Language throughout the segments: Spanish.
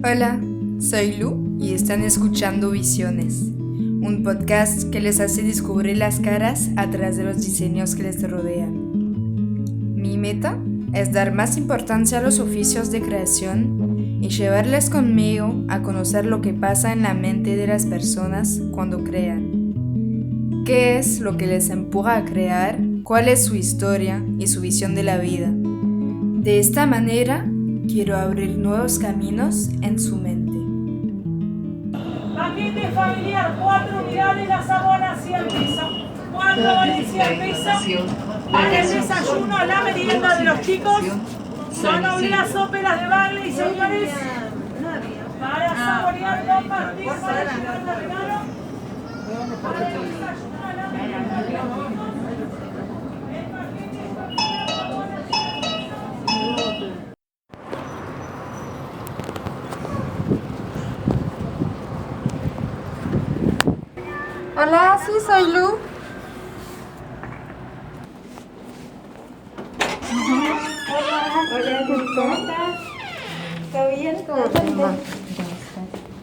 Hola, soy Lu y están escuchando Visiones, un podcast que les hace descubrir las caras atrás de los diseños que les rodean. Mi meta es dar más importancia a los oficios de creación y llevarles conmigo a conocer lo que pasa en la mente de las personas cuando crean. ¿Qué es lo que les empuja a crear? ¿Cuál es su historia y su visión de la vida? De esta manera, quiero abrir nuevos caminos en su mente. Paquete familiar, 4 unidades las abonas 100 pesos, 4 vale 100 pesos, para el desayuno, la merienda de los chicos, son obleas óperas de baile y señores, para saborear dos partidos, para llevar de regalo, para el desayuno, la merienda de los chicos, el paquete familiar, abonas 100 pesos. Hola, sí, soy Lu. Hola, ¿cómo estás? ¿Todo bien? ¿Todo bien?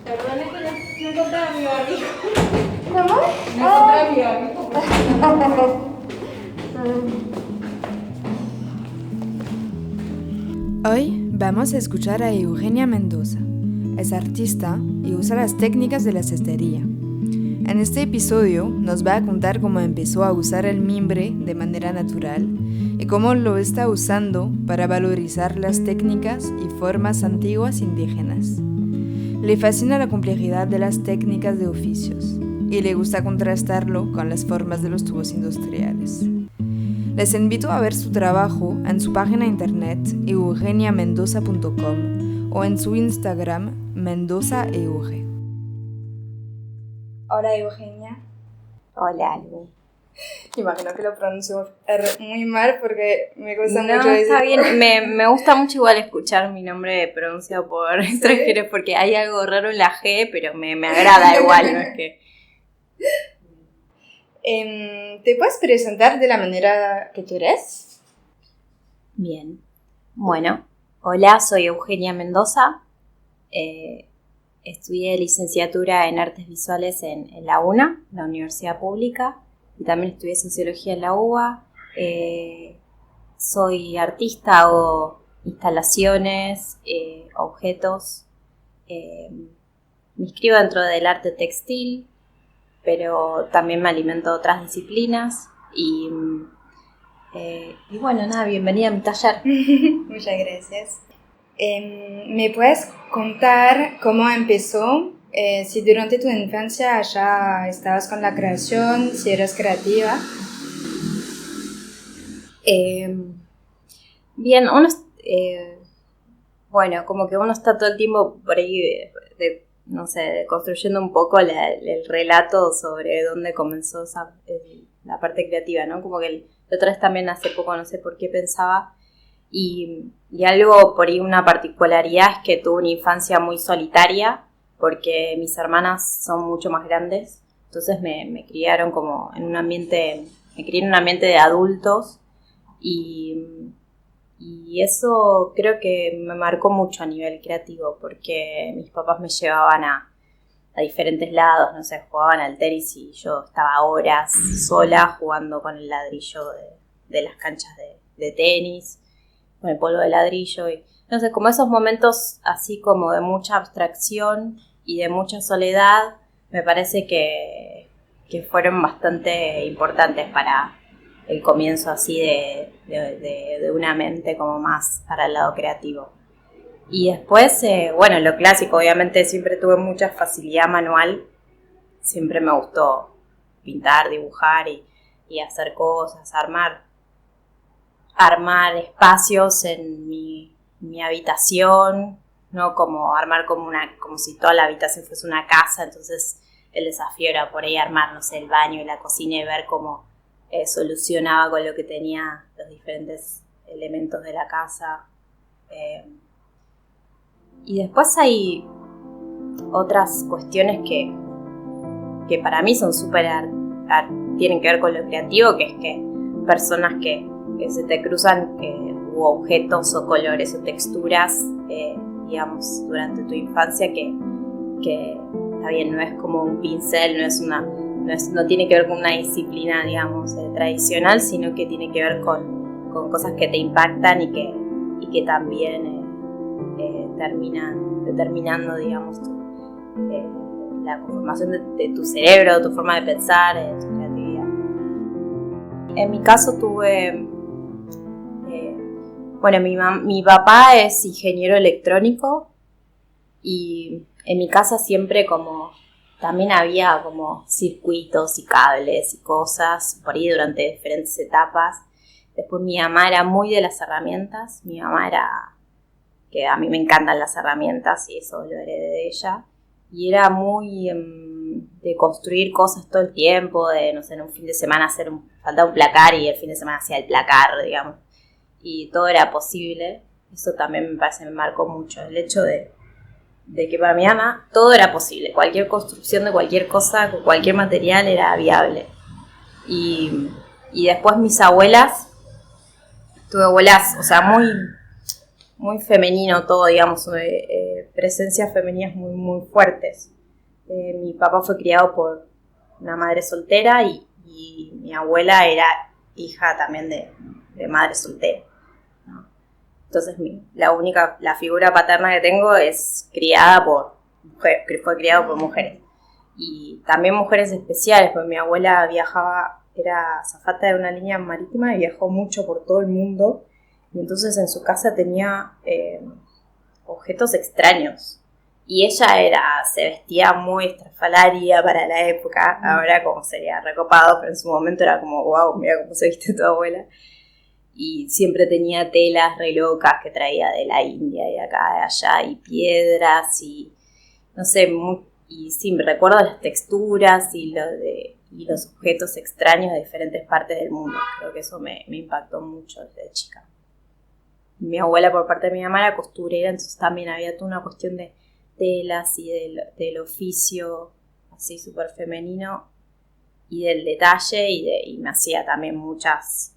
Perdón, no encontraba mi barbijo. ¿Cómo? No encontraba mi barbijo. Hoy vamos a escuchar a Eugenia Mendoza. Es artista y usa las técnicas de la cestería. En este episodio nos va a contar cómo empezó a usar el mimbre de manera natural y cómo lo está usando para valorizar las técnicas y formas antiguas indígenas. Le fascina la complejidad de las técnicas de oficios y le gusta contrastarlo con las formas de los tubos industriales. Les invito a ver su trabajo en su página internet eugeniamendoza.com o en su Instagram mendozaeuge. Hola Eugenia. Hola, Lu. Imagino que lo pronuncio muy mal porque me cuesta No, mucho decir. está bien. Me gusta mucho igual escuchar mi nombre pronunciado por extranjeros porque hay algo raro en la G, pero me agrada igual, ¿no? Es que... ¿Te puedes presentar de la manera que tú eres? Bien. Bueno, hola, soy Eugenia Mendoza. Estudié licenciatura en Artes Visuales en la UNA, la Universidad Pública, y también estudié Sociología en la UBA. Soy artista, hago instalaciones, objetos. Me inscribo dentro del arte textil, pero también me alimento de otras disciplinas. Y bueno, nada, bienvenida a mi taller. Muchas gracias. ¿Me puedes contar cómo empezó? Si durante tu infancia ya estabas con la creación, si eras creativa. Bien, bueno, como que uno está todo el tiempo por ahí, no sé, construyendo un poco el relato sobre dónde comenzó la parte creativa, ¿no? Como que la otra vez también hace poco, no sé por qué pensaba, y algo por ahí, una particularidad es que tuve una infancia muy solitaria, porque mis hermanas son mucho más grandes, entonces me criaron como en un ambiente, me crié en un ambiente de adultos, y eso creo que me marcó mucho a nivel creativo, porque mis papás me llevaban a diferentes lados, no sé, jugaban al tenis y yo estaba horas sola jugando con el ladrillo de las canchas de tenis, con el polvo de ladrillo, y no sé, como esos momentos así como de mucha abstracción y de mucha soledad, me parece que fueron bastante importantes para el comienzo así de una mente como más para el lado creativo. Y después, bueno, lo clásico, obviamente siempre tuve mucha facilidad manual, siempre me gustó pintar, dibujar y hacer cosas, armar espacios en mi habitación, ¿no? Como armar como si toda la habitación fuese una casa, entonces el desafío era por ahí armar, no sé, el baño y la cocina y ver cómo solucionaba con lo que tenía los diferentes elementos de la casa. Y después hay otras cuestiones que para mí son súper tienen que ver con lo creativo, que es que personas que se te cruzan, u objetos o colores o texturas, y digamos, durante tu infancia que está bien, no es como un pincel, no tiene que ver con una disciplina, digamos, tradicional, sino que tiene que ver con cosas que te impactan y que también terminan determinando, digamos, la conformación de tu cerebro, tu forma de pensar, tu creatividad. En mi caso tuve... Bueno, mi papá es ingeniero electrónico y en mi casa siempre también había como circuitos y cables y cosas por ahí durante diferentes etapas. Después mi mamá era muy de las herramientas, que a mí me encantan las herramientas y eso lo heredé de ella. Y era muy de construir cosas todo el tiempo, de, no sé, en un fin de semana faltaba un placar y el fin de semana hacía el placar, digamos. Y todo era posible. Eso también me marcó mucho. El hecho de que para mi mamá todo era posible. Cualquier construcción de cualquier cosa, con cualquier material era viable. Y después mis abuelas, tuve abuelas, o sea, muy, muy femenino todo, digamos, presencias femeninas muy, muy fuertes. Mi papá fue criado por una madre soltera y mi abuela era hija también de madre soltera. Entonces la figura paterna que tengo es criada por mujeres, que fue criada por mujeres. Y también mujeres especiales, porque mi abuela era azafata de una línea marítima y viajó mucho por todo el mundo. Y entonces en su casa tenía objetos extraños. Y ella se vestía muy estrafalaria para la época. Ahora como sería recopado, pero en su momento era como, wow, mira cómo se viste tu abuela. Y siempre tenía telas re locas que traía de la India y de acá, de allá, y piedras y no sé, y sí, me recuerdo las texturas y los objetos extraños de diferentes partes del mundo. Creo que eso me impactó mucho desde chica. Mi abuela por parte de mi mamá era costurera, entonces también había toda una cuestión de telas y del oficio así súper femenino y del detalle y me hacía también muchas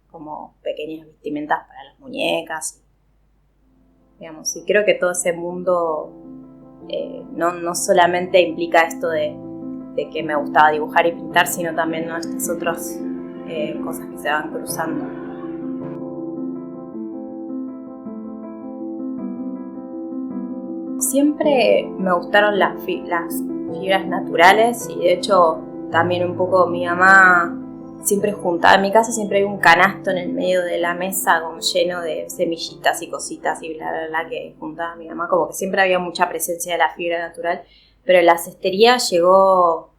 como pequeñas vestimentas para las muñecas, digamos, y creo que todo ese mundo no solamente implica esto de que me gustaba dibujar y pintar, sino también estas otras cosas que se van cruzando. Siempre me gustaron las fibras naturales y de hecho también un poco mi mamá siempre juntaba, en mi casa siempre hay un canasto en el medio de la mesa como lleno de semillitas y cositas y bla bla bla que juntaba mi mamá, como que siempre había mucha presencia de la fibra natural, pero la cestería llegó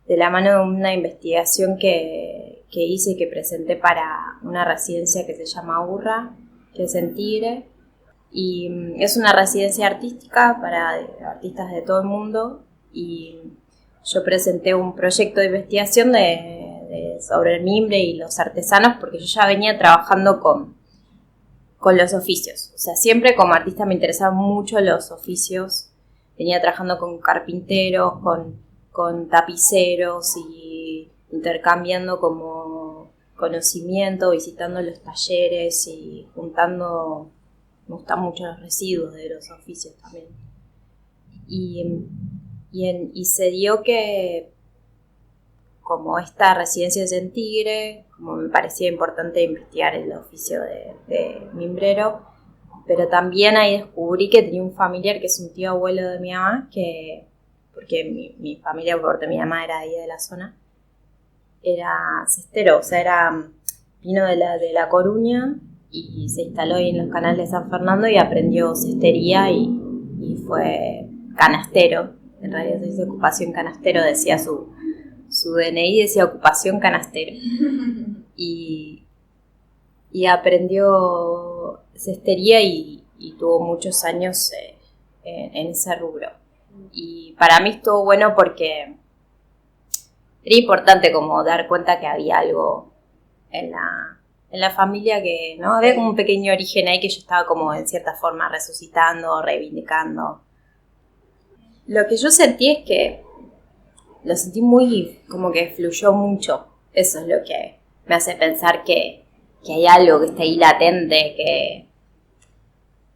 de la mano de una investigación que hice y que presenté para una residencia que se llama URRA, que es en Tigre, y es una residencia artística para artistas de todo el mundo, y yo presenté un proyecto de investigación sobre el mimbre y los artesanos, porque yo ya venía trabajando con los oficios. O sea, siempre como artista me interesaban mucho los oficios. Venía trabajando con carpinteros, con tapiceros y intercambiando como conocimiento, visitando los talleres y juntando. Me gustan mucho los residuos de los oficios también. Y se dio que como esta residencia es en Tigre, como me parecía importante investigar el oficio de mimbrero, pero también ahí descubrí que tenía un familiar que es un tío abuelo de mi mamá, porque mi familia por parte de mi mamá era ahí de la zona, era cestero, o sea, vino de la Coruña y se instaló ahí en los canales de San Fernando y aprendió cestería y fue canastero. En realidad se dice ocupación canastero, decía su DNI, decía ocupación canastero. Y aprendió cestería y tuvo muchos años en ese rubro. Y para mí estuvo bueno porque era importante como dar cuenta que había algo en la familia que, ¿no? Había como un pequeño origen ahí que yo estaba como en cierta forma resucitando, reivindicando. Lo que yo sentí es que lo sentí muy, como que fluyó mucho. Eso es lo que me hace pensar que hay algo que está ahí latente,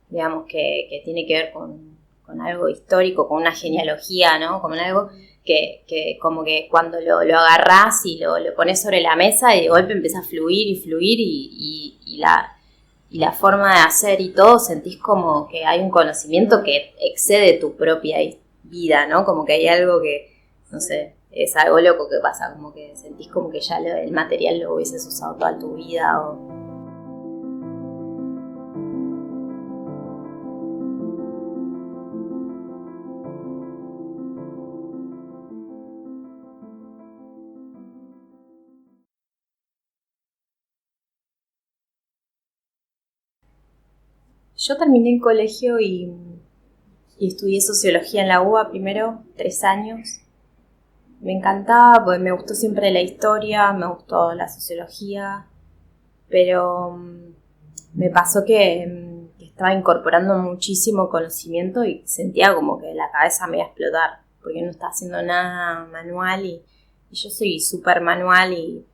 digamos, que tiene que ver con algo histórico, con una genealogía, ¿no? Como algo que como que cuando lo agarrás y lo pones sobre la mesa y de golpe empieza a fluir y la forma de hacer y todo, sentís como que hay un conocimiento que excede tu propia vida, ¿no? Como que hay algo que, no sé, es algo loco que pasa, como que sentís como que ya el material lo hubieses usado toda tu vida o... Yo terminé el colegio y estudié sociología en la UBA primero, 3 años. Me encantaba porque me gustó siempre la historia, me gustó la sociología, pero me pasó que estaba incorporando muchísimo conocimiento y sentía como que la cabeza me iba a explotar porque no estaba haciendo nada manual y yo soy súper manual y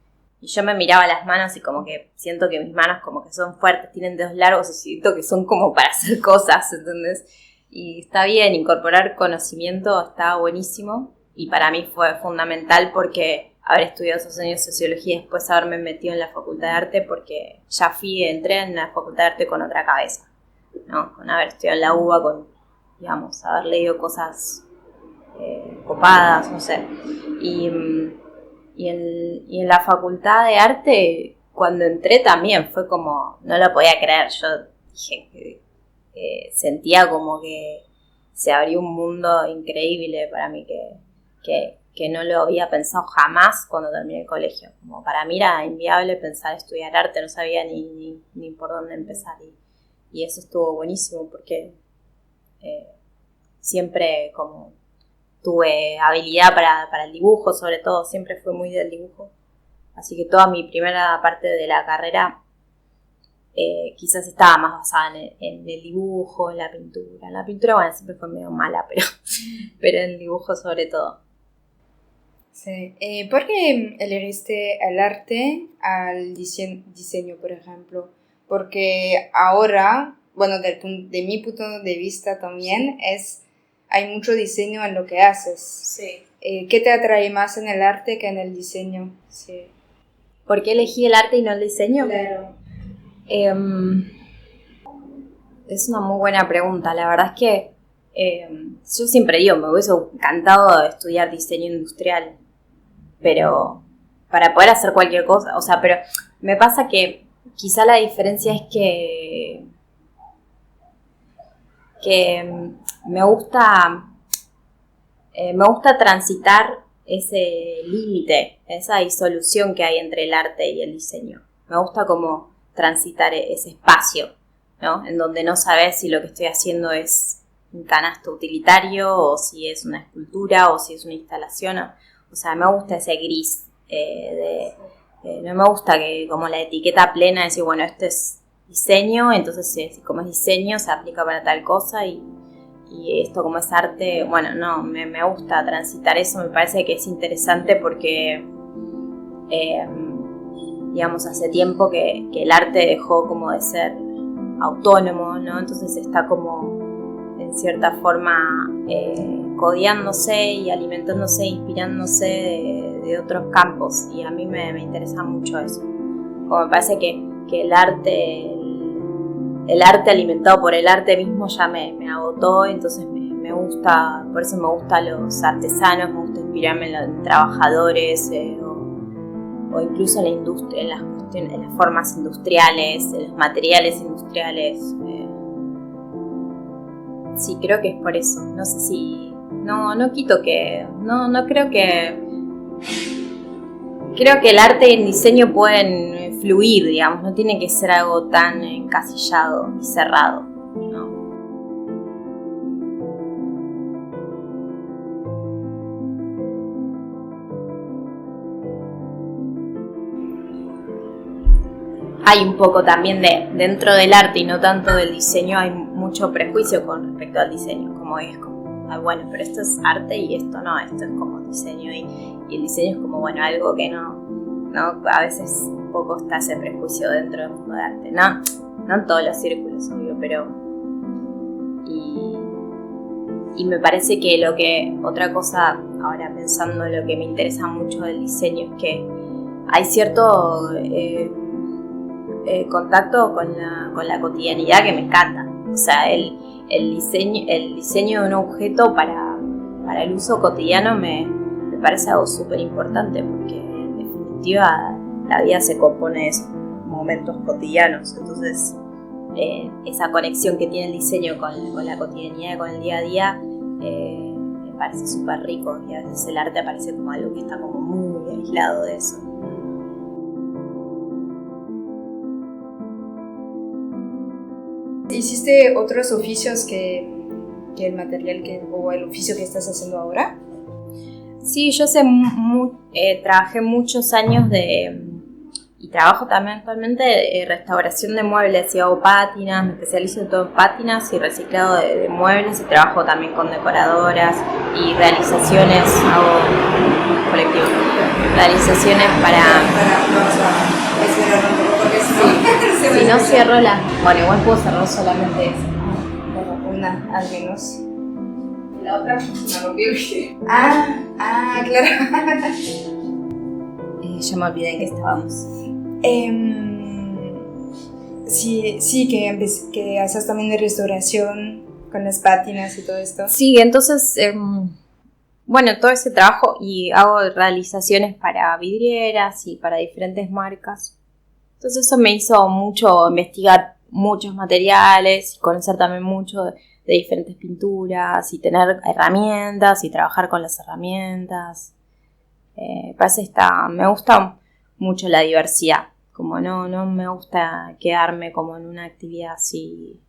yo me miraba las manos y como que siento que mis manos como que son fuertes, tienen dedos largos y siento que son como para hacer cosas, ¿entendés? Y está bien, incorporar conocimiento está buenísimo y para mí fue fundamental porque haber estudiado esos años de sociología y después haberme metido en la Facultad de Arte porque ya entré en la Facultad de Arte con otra cabeza, ¿no? Con haber estudiado en la UBA, con, digamos, haber leído cosas copadas, no sé. Y en la Facultad de Arte, cuando entré también fue como, no lo podía creer, yo dije que sentía como que se abrió un mundo increíble para mí que no lo había pensado jamás cuando terminé el colegio. Como para mí era inviable pensar estudiar arte, no sabía ni por dónde empezar y eso estuvo buenísimo porque siempre como tuve habilidad para el dibujo, sobre todo, siempre fui muy del dibujo. Así que toda mi primera parte de la carrera quizás estaba más basada en el dibujo, en la pintura. En la pintura, bueno, siempre fue medio mala, pero en el dibujo sobre todo. Sí. ¿Por qué elegiste el arte al diseño, por ejemplo? Porque ahora, bueno, de mi punto de vista también, hay mucho diseño en lo que haces. Sí. ¿Qué te atrae más en el arte que en el diseño? Sí. ¿Por qué elegí el arte y no el diseño? Claro. Es una muy buena pregunta. La verdad es que yo siempre digo, me hubiese encantado estudiar diseño industrial, pero para poder hacer cualquier cosa, o sea, pero me pasa que quizá la diferencia es que me gusta transitar ese límite, esa disolución que hay entre el arte y el diseño. Me gusta como transitar ese espacio, ¿no? En donde no sabes si lo que estoy haciendo es un canasto utilitario o si es una escultura o si es una instalación. O sea, me gusta ese gris. No me gusta que como la etiqueta plena de decir, bueno, esto es diseño, entonces como es diseño se aplica para tal cosa y esto como es arte, bueno, no, me gusta transitar eso, me parece que es interesante porque digamos hace tiempo que el arte dejó como de ser autónomo, ¿no? Entonces está como en cierta forma codeándose y alimentándose, inspirándose de otros campos y a mí me interesa mucho eso. Como me parece que el arte alimentado por el arte mismo ya me agotó, entonces me gusta, por eso me gustan los artesanos, me gusta inspirarme en trabajadores o incluso en la industria, en las formas industriales, en los materiales industriales. Sí, creo que es por eso. No sé si... No quito que... No creo que... Creo que el arte y el diseño pueden fluir, digamos, no tiene que ser algo tan encasillado y cerrado, ¿no? Hay un poco también dentro del arte y no tanto del diseño, hay mucho prejuicio con respecto al diseño, como es como, bueno, pero esto es arte y esto no, esto es como diseño y el diseño es como, bueno, algo que no, a veces un poco está ese prejuicio dentro del mundo de arte, no en todos los círculos, obvio, pero Y me parece que otra cosa, ahora pensando en lo que me interesa mucho del diseño, es que hay cierto contacto con la cotidianidad que me encanta. O sea, el diseño de un objeto para el uso cotidiano me parece algo súper importante, porque en definitiva la vida se compone de esos momentos cotidianos. Entonces, esa conexión que tiene el diseño con la cotidianidad, con el día a día, me parece súper rico, y a veces el arte aparece como algo que está como muy aislado de eso. ¿Hiciste otros oficios que el material o el oficio que estás haciendo ahora? Sí, yo trabajé muchos años y trabajo también actualmente de restauración de muebles, y hago pátinas, me especializo en todo en pátinas y reciclado de muebles, y trabajo también con decoradoras y realizaciones, hago colectivos, realizaciones para si no cierro bueno, igual puedo cerrar solamente esa. Una, al menos. La otra me rompió. Claro. Ya me olvidé en qué estábamos. Sí, que haces también de restauración con las pátinas y todo esto. Sí, entonces, bueno, todo ese trabajo, y hago realizaciones para vidrieras y para diferentes marcas. Entonces eso me hizo mucho investigar muchos materiales y conocer también mucho de diferentes pinturas y tener herramientas y trabajar con las herramientas. Me gusta mucho la diversidad, como no me gusta quedarme como en una actividad así.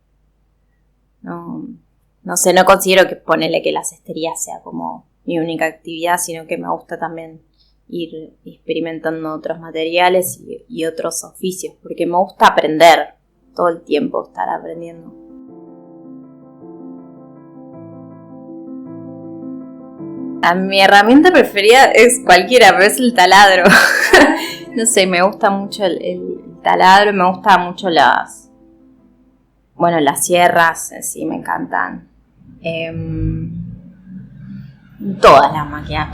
No sé, no considero que ponerle que la cestería sea como mi única actividad, sino que me gusta también ir experimentando otros materiales y otros oficios, porque me gusta aprender todo el tiempo, estar aprendiendo. Mi herramienta preferida es cualquiera, pero es el taladro. No sé, me gusta mucho el taladro, me gusta mucho las sierras, sí, me encantan. Todas las máquinas,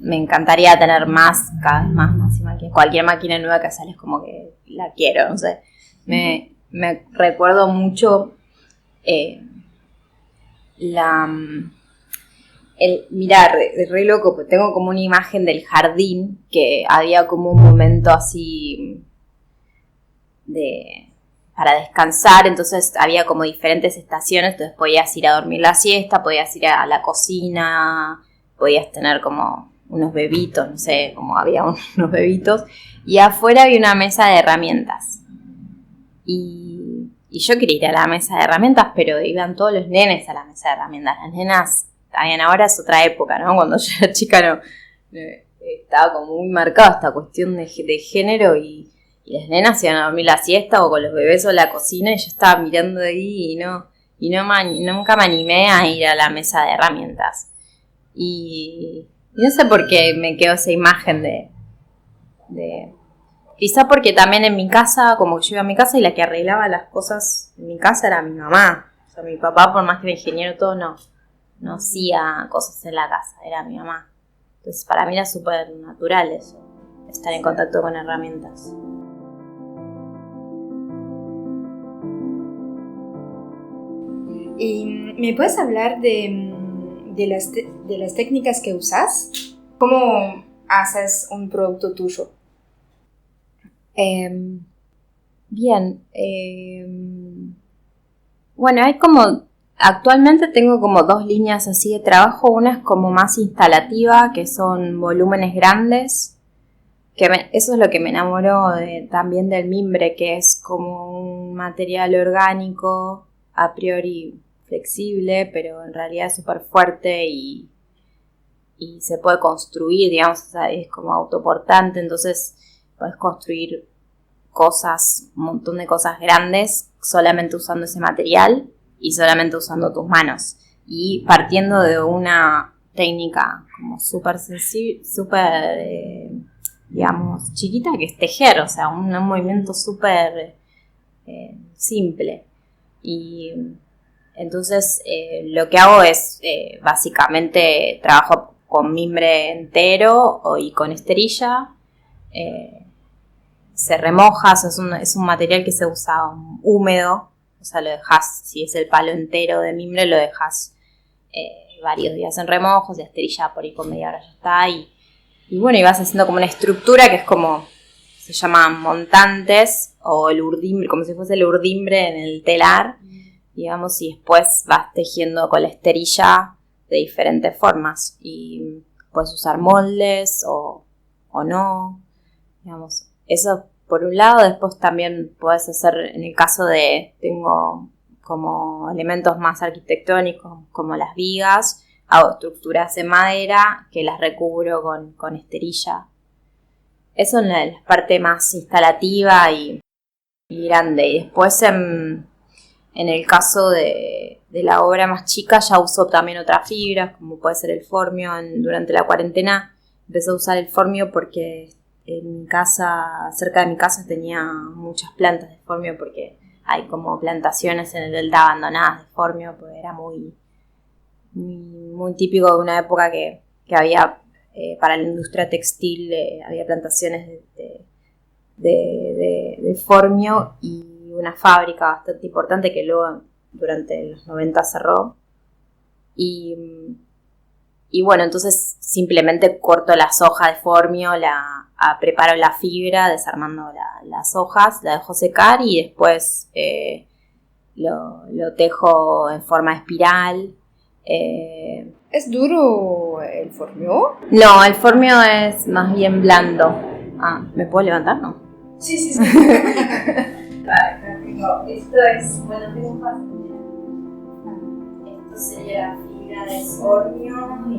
me encantaría tener cada vez más máquinas. Cualquier máquina nueva que sale es como que la quiero, no sé. Me recuerdo mucho mirar, re loco, porque tengo como una imagen del jardín, que había como un momento así para descansar, entonces había como diferentes estaciones, entonces podías ir a dormir la siesta, podías ir a la cocina, podías tener como unos bebitos, no sé, como había unos bebitos, y afuera había una mesa de herramientas. Y yo quería ir a la mesa de herramientas, pero iban todos los nenes a la mesa de herramientas. Las nenas, también ahora es otra época, ¿no? Cuando yo era chica estaba como muy marcada esta cuestión de género, y las nenas iban a dormir la siesta o con los bebés o la cocina, y yo estaba mirando ahí nunca me animé a ir a la mesa de herramientas. Y no sé por qué me quedó esa imagen de quizá porque también en mi casa, como que yo iba a mi casa y la que arreglaba las cosas en mi casa era mi mamá. O sea, mi papá, por más que era ingeniero todo, no hacía cosas en la casa, era mi mamá. Entonces para mí era súper natural eso, estar en contacto con herramientas. ¿Y me puedes hablar de las técnicas que usas? ¿Cómo haces un producto tuyo? Bien. Bueno, actualmente tengo como dos líneas así de trabajo. Una es como más instalativa, que son volúmenes grandes. Eso es lo que me enamoró también del mimbre, que es como un material orgánico, a priori flexible, pero en realidad es súper fuerte y se puede construir, digamos, o sea, es como autoportante, entonces puedes construir un montón de cosas grandes solamente usando ese material y solamente usando tus manos, y partiendo de una técnica como súper sencilla, digamos, chiquita, que es tejer, o sea, un movimiento súper simple. Y Entonces lo que hago es básicamente trabajo con mimbre entero y con esterilla. Se remoja, o sea, es un material que se usa húmedo, o sea, lo dejas, si es el palo entero de mimbre, lo dejas varios días en remojo, se esterilla por ahí con media hora ya está, y bueno, y vas haciendo como una estructura que es como, se llaman montantes, o el urdimbre, como si fuese el urdimbre en el telar, digamos, y después vas tejiendo con la esterilla de diferentes formas, y puedes usar moldes o no, digamos. Eso por un lado. Después también puedes hacer, en el caso de, tengo como elementos más arquitectónicos como las vigas, hago estructuras de madera que las recubro con esterilla. Eso en la parte más instalativa y grande. Y después en el caso de la obra más chica ya uso también otras fibras, como puede ser el formio. Durante la cuarentena empecé a usar el formio porque en mi casa, cerca de mi casa, tenía muchas plantas de formio porque hay como plantaciones en el delta abandonadas de formio, porque era muy típico de una época que había, para la industria textil, había plantaciones de formio, y una fábrica bastante importante que luego durante los 90 cerró. Y bueno, entonces simplemente corto las hojas de formio, preparo la fibra desarmando las hojas, la dejo secar y después lo tejo en forma de espiral. ¿Es duro el formio? No, el formio es más bien blando. ¿Me puedo levantar? No. Sí. Esto es, bueno, tengo un fácil. Esto sería la fibra de formio y,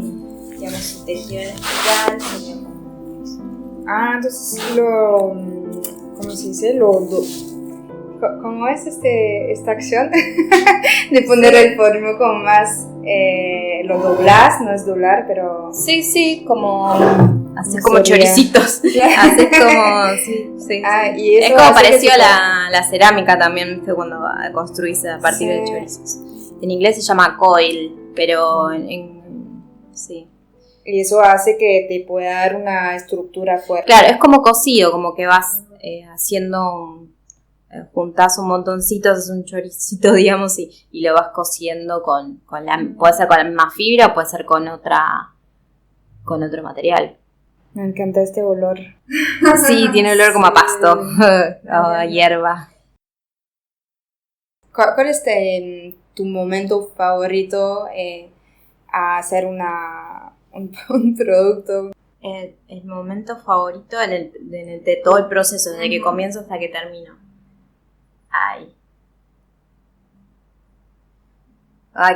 digamos, tejido en espiral. Entonces ¿cómo se dice? ¿Cómo es esta acción? De poner el formio como más, lo doblas, no es doblar, pero... Sí, como... Haces ¿Cómo como sería? choricitos. Haces como... Sí. Y eso es como hace parecido que a la cerámica también, ¿viste? Cuando construís a partir de chorizos. En inglés se llama coil, pero sí. Y eso hace que te pueda dar una estructura fuerte. Claro, es como cocido, como que vas haciendo... juntás un montoncito, haces un choricito, digamos, y lo vas cociendo puede ser con la misma fibra o puede ser con otro material. Me encanta este olor. Sí, tiene olor como a pasto o a hierba. ¿Cuál es tu momento favorito a hacer un producto? El momento favorito de todo el proceso, desde que comienzo hasta que termino.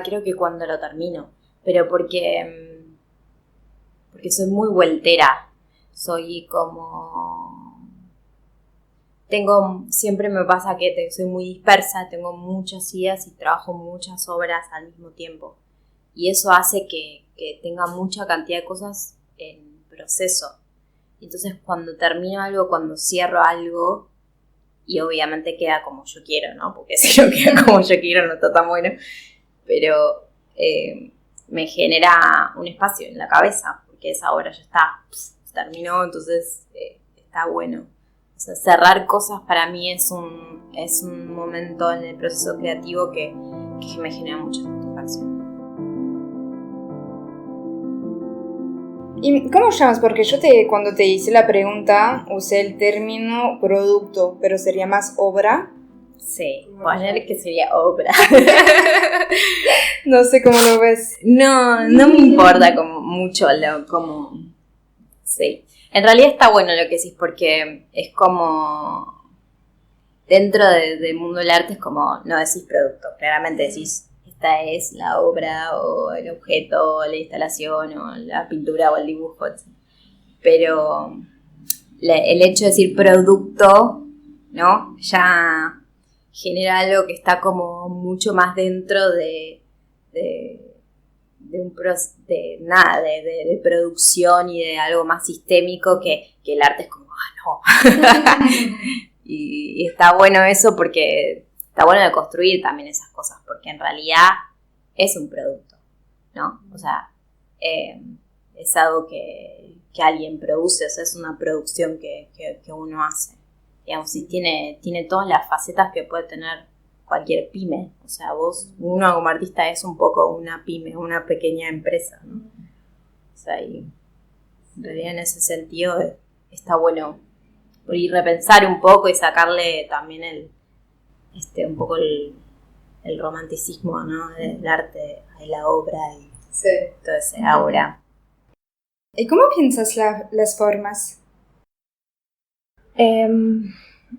Creo que cuando lo termino, pero porque soy muy vueltera, soy como... siempre me pasa que soy muy dispersa, tengo muchas ideas y trabajo muchas obras al mismo tiempo, y eso hace que tenga mucha cantidad de cosas en proceso. Entonces cuando termino algo, cuando cierro algo, y obviamente queda como yo quiero, ¿no? Porque si no queda como yo quiero no está tan bueno. Pero me genera un espacio en la cabeza, porque esa obra ya está, terminó, entonces está bueno. O sea, cerrar cosas para mí es un momento en el proceso creativo que me genera mucha satisfacción. ¿Y cómo llamas? Porque yo cuando te hice la pregunta usé el término producto, pero sería más obra. Sí, poner que sería obra. No sé cómo lo ves. No me importa como mucho sí. En realidad está bueno lo que decís, porque es como dentro del mundo del arte es como no decís producto, claramente decís esta es la obra o el objeto o la instalación o la pintura o el dibujo, etc. Pero el hecho de decir producto, ¿no? Ya genera algo que está como mucho más dentro de producción y de algo más sistémico que el arte es como, no. y está bueno eso porque está bueno de construir también esas cosas, porque en realidad es un producto, ¿no? O sea, es algo que alguien produce, o sea, es una producción que uno hace. Digamos, y tiene todas las facetas que puede tener cualquier pyme. O sea, uno como artista es un poco una pyme, una pequeña empresa, ¿no? O sea, y en realidad en ese sentido está bueno por ir repensar un poco y sacarle también un poco el romanticismo, ¿no? Del arte, de la obra y todo ese aura. ¿Y cómo piensas las formas?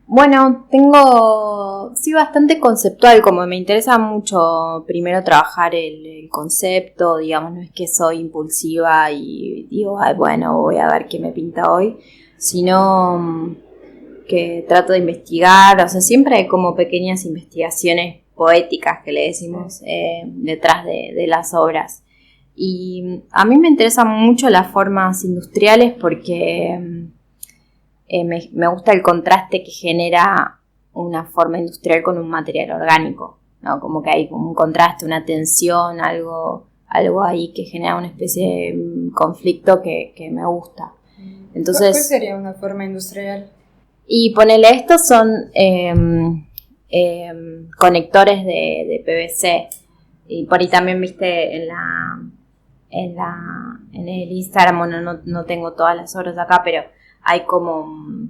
Bueno, sí, bastante conceptual, como me interesa mucho primero trabajar el concepto, digamos, no es que soy impulsiva y digo, ay, bueno, voy a ver qué me pinta hoy, sino que trato de investigar, o sea, siempre hay como pequeñas investigaciones poéticas que le decimos detrás de las obras. Y a mí me interesan mucho las formas industriales porque me gusta el contraste que genera una forma industrial con un material orgánico, ¿no? Como que hay un contraste, una tensión, algo ahí que genera una especie de conflicto que me gusta. Entonces, ¿cuál sería una forma industrial? Y ponele, estos son conectores de PVC. Y por ahí también viste en el Instagram, bueno, no tengo todas las obras acá, pero hay como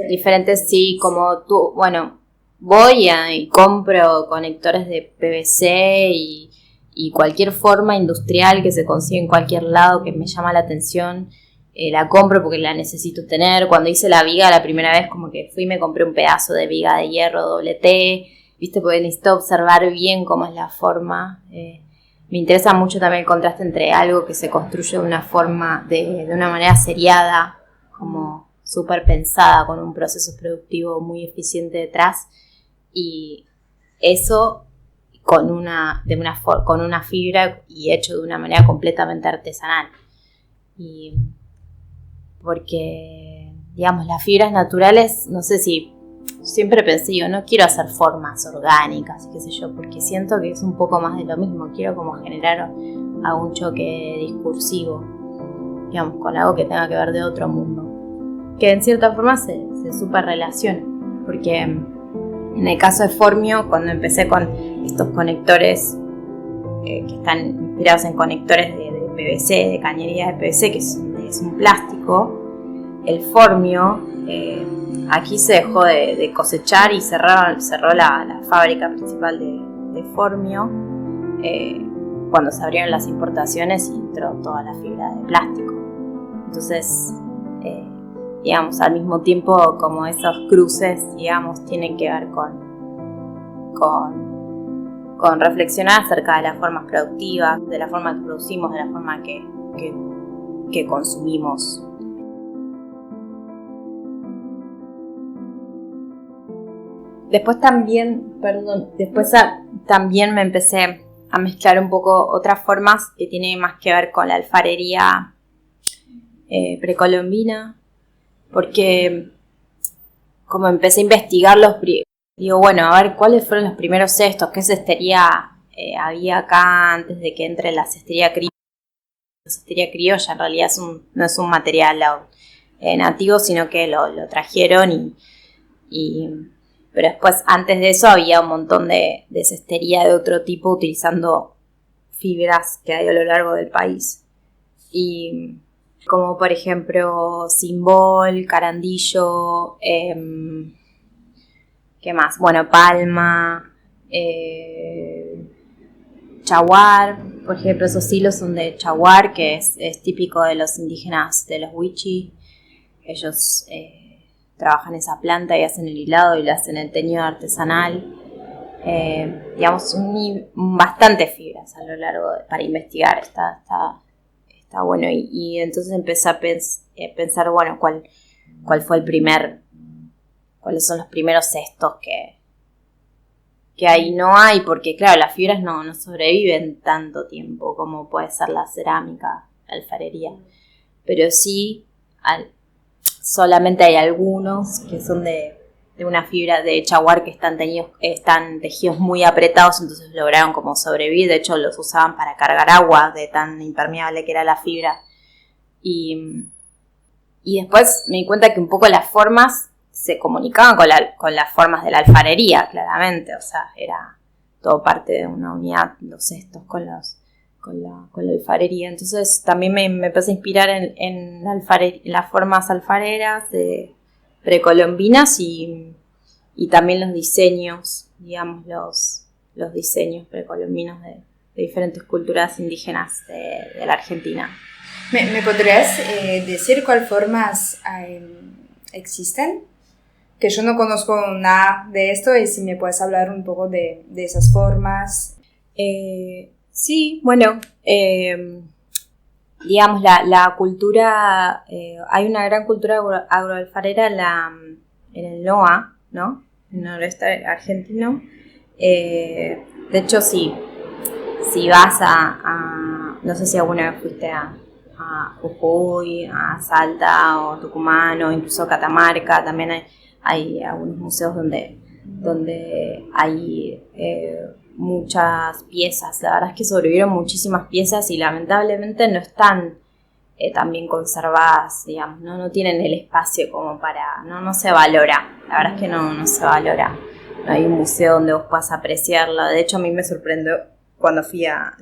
diferentes, sí, como tú, bueno, voy y compro conectores de PVC y cualquier forma industrial que se consigue en cualquier lado que me llama la atención, la compro porque la necesito tener. Cuando hice la viga la primera vez, como que fui y me compré un pedazo de viga de hierro doble T, viste, porque necesito observar bien cómo es la forma. Me interesa mucho también el contraste entre algo que se construye de una forma, de una manera seriada, como súper pensada, con un proceso productivo muy eficiente detrás, y eso con una fibra y hecho de una manera completamente artesanal. Y porque, digamos, las fibras naturales, no sé si siempre pensé, yo no quiero hacer formas orgánicas, qué sé yo, porque siento que es un poco más de lo mismo. Quiero como generar algún choque discursivo, digamos, con algo que tenga que ver de otro mundo, que en cierta forma se super relaciona, porque en el caso de Formio, cuando empecé con estos conectores que están inspirados en conectores de PVC, de cañería de PVC, que es un plástico, el Formio, aquí se dejó de cosechar y cerró la fábrica principal de Formio cuando se abrieron las importaciones y entró toda la fibra de plástico. Entonces, digamos, al mismo tiempo como esos cruces, digamos, tienen que ver con reflexionar acerca de las formas productivas, de la forma que producimos, de la forma que consumimos. Después también me empecé a mezclar un poco otras formas que tienen más que ver con la alfarería precolombina, porque como empecé a investigar digo, bueno, a ver cuáles fueron los primeros cestos, qué cestería había acá antes de que entre la cestería criolla. La cestería criolla en realidad no es un material nativo, sino que lo trajeron pero después, antes de eso, había un montón de cestería de otro tipo utilizando fibras que hay a lo largo del país. Y como por ejemplo Simbol, Carandillo, ¿qué más? Bueno, palma, chaguar, por ejemplo, esos hilos son de chaguar, que es típico de los indígenas, de los wichí. Ellos trabajan esa planta y hacen el hilado y le hacen el teñido artesanal. Digamos, bastante fibras a lo largo para investigar. Está bueno. Y entonces empecé a pensar, bueno, cuál fue cuáles son los primeros cestos que ahí no hay, porque claro, las fibras no sobreviven tanto tiempo como puede ser la cerámica, la alfarería. Pero sí, solamente hay algunos que son de una fibra de chaguar que están tejidos muy apretados, entonces lograron como sobrevivir. De hecho, los usaban para cargar agua de tan impermeable que era la fibra. Y después me di cuenta que un poco las formas se comunicaban con las formas de la alfarería, claramente. O sea, era todo parte de una unidad, los cestos con la alfarería. Entonces también me empecé a inspirar en las formas alfareras precolombinas y también los diseños, digamos, los diseños precolombinos de diferentes culturas indígenas de la Argentina. ¿Me podrías decir cuáles formas existen? Que yo no conozco nada de esto y si me puedes hablar un poco de esas formas. Sí, bueno, digamos, la cultura, hay una gran cultura agroalfarera en el NOA, ¿no? En el noroeste argentino. De hecho, si vas no sé si alguna vez fuiste a Jujuy, a Salta o Tucumán o incluso Catamarca, también hay algunos museos donde hay muchas piezas. La verdad es que sobrevivieron muchísimas piezas y lamentablemente no están tan bien conservadas, digamos, no tienen el espacio como para, no se valora, la verdad es que no se valora. No hay un museo donde vos puedas apreciarla. De hecho, a mí me sorprendió cuando fui a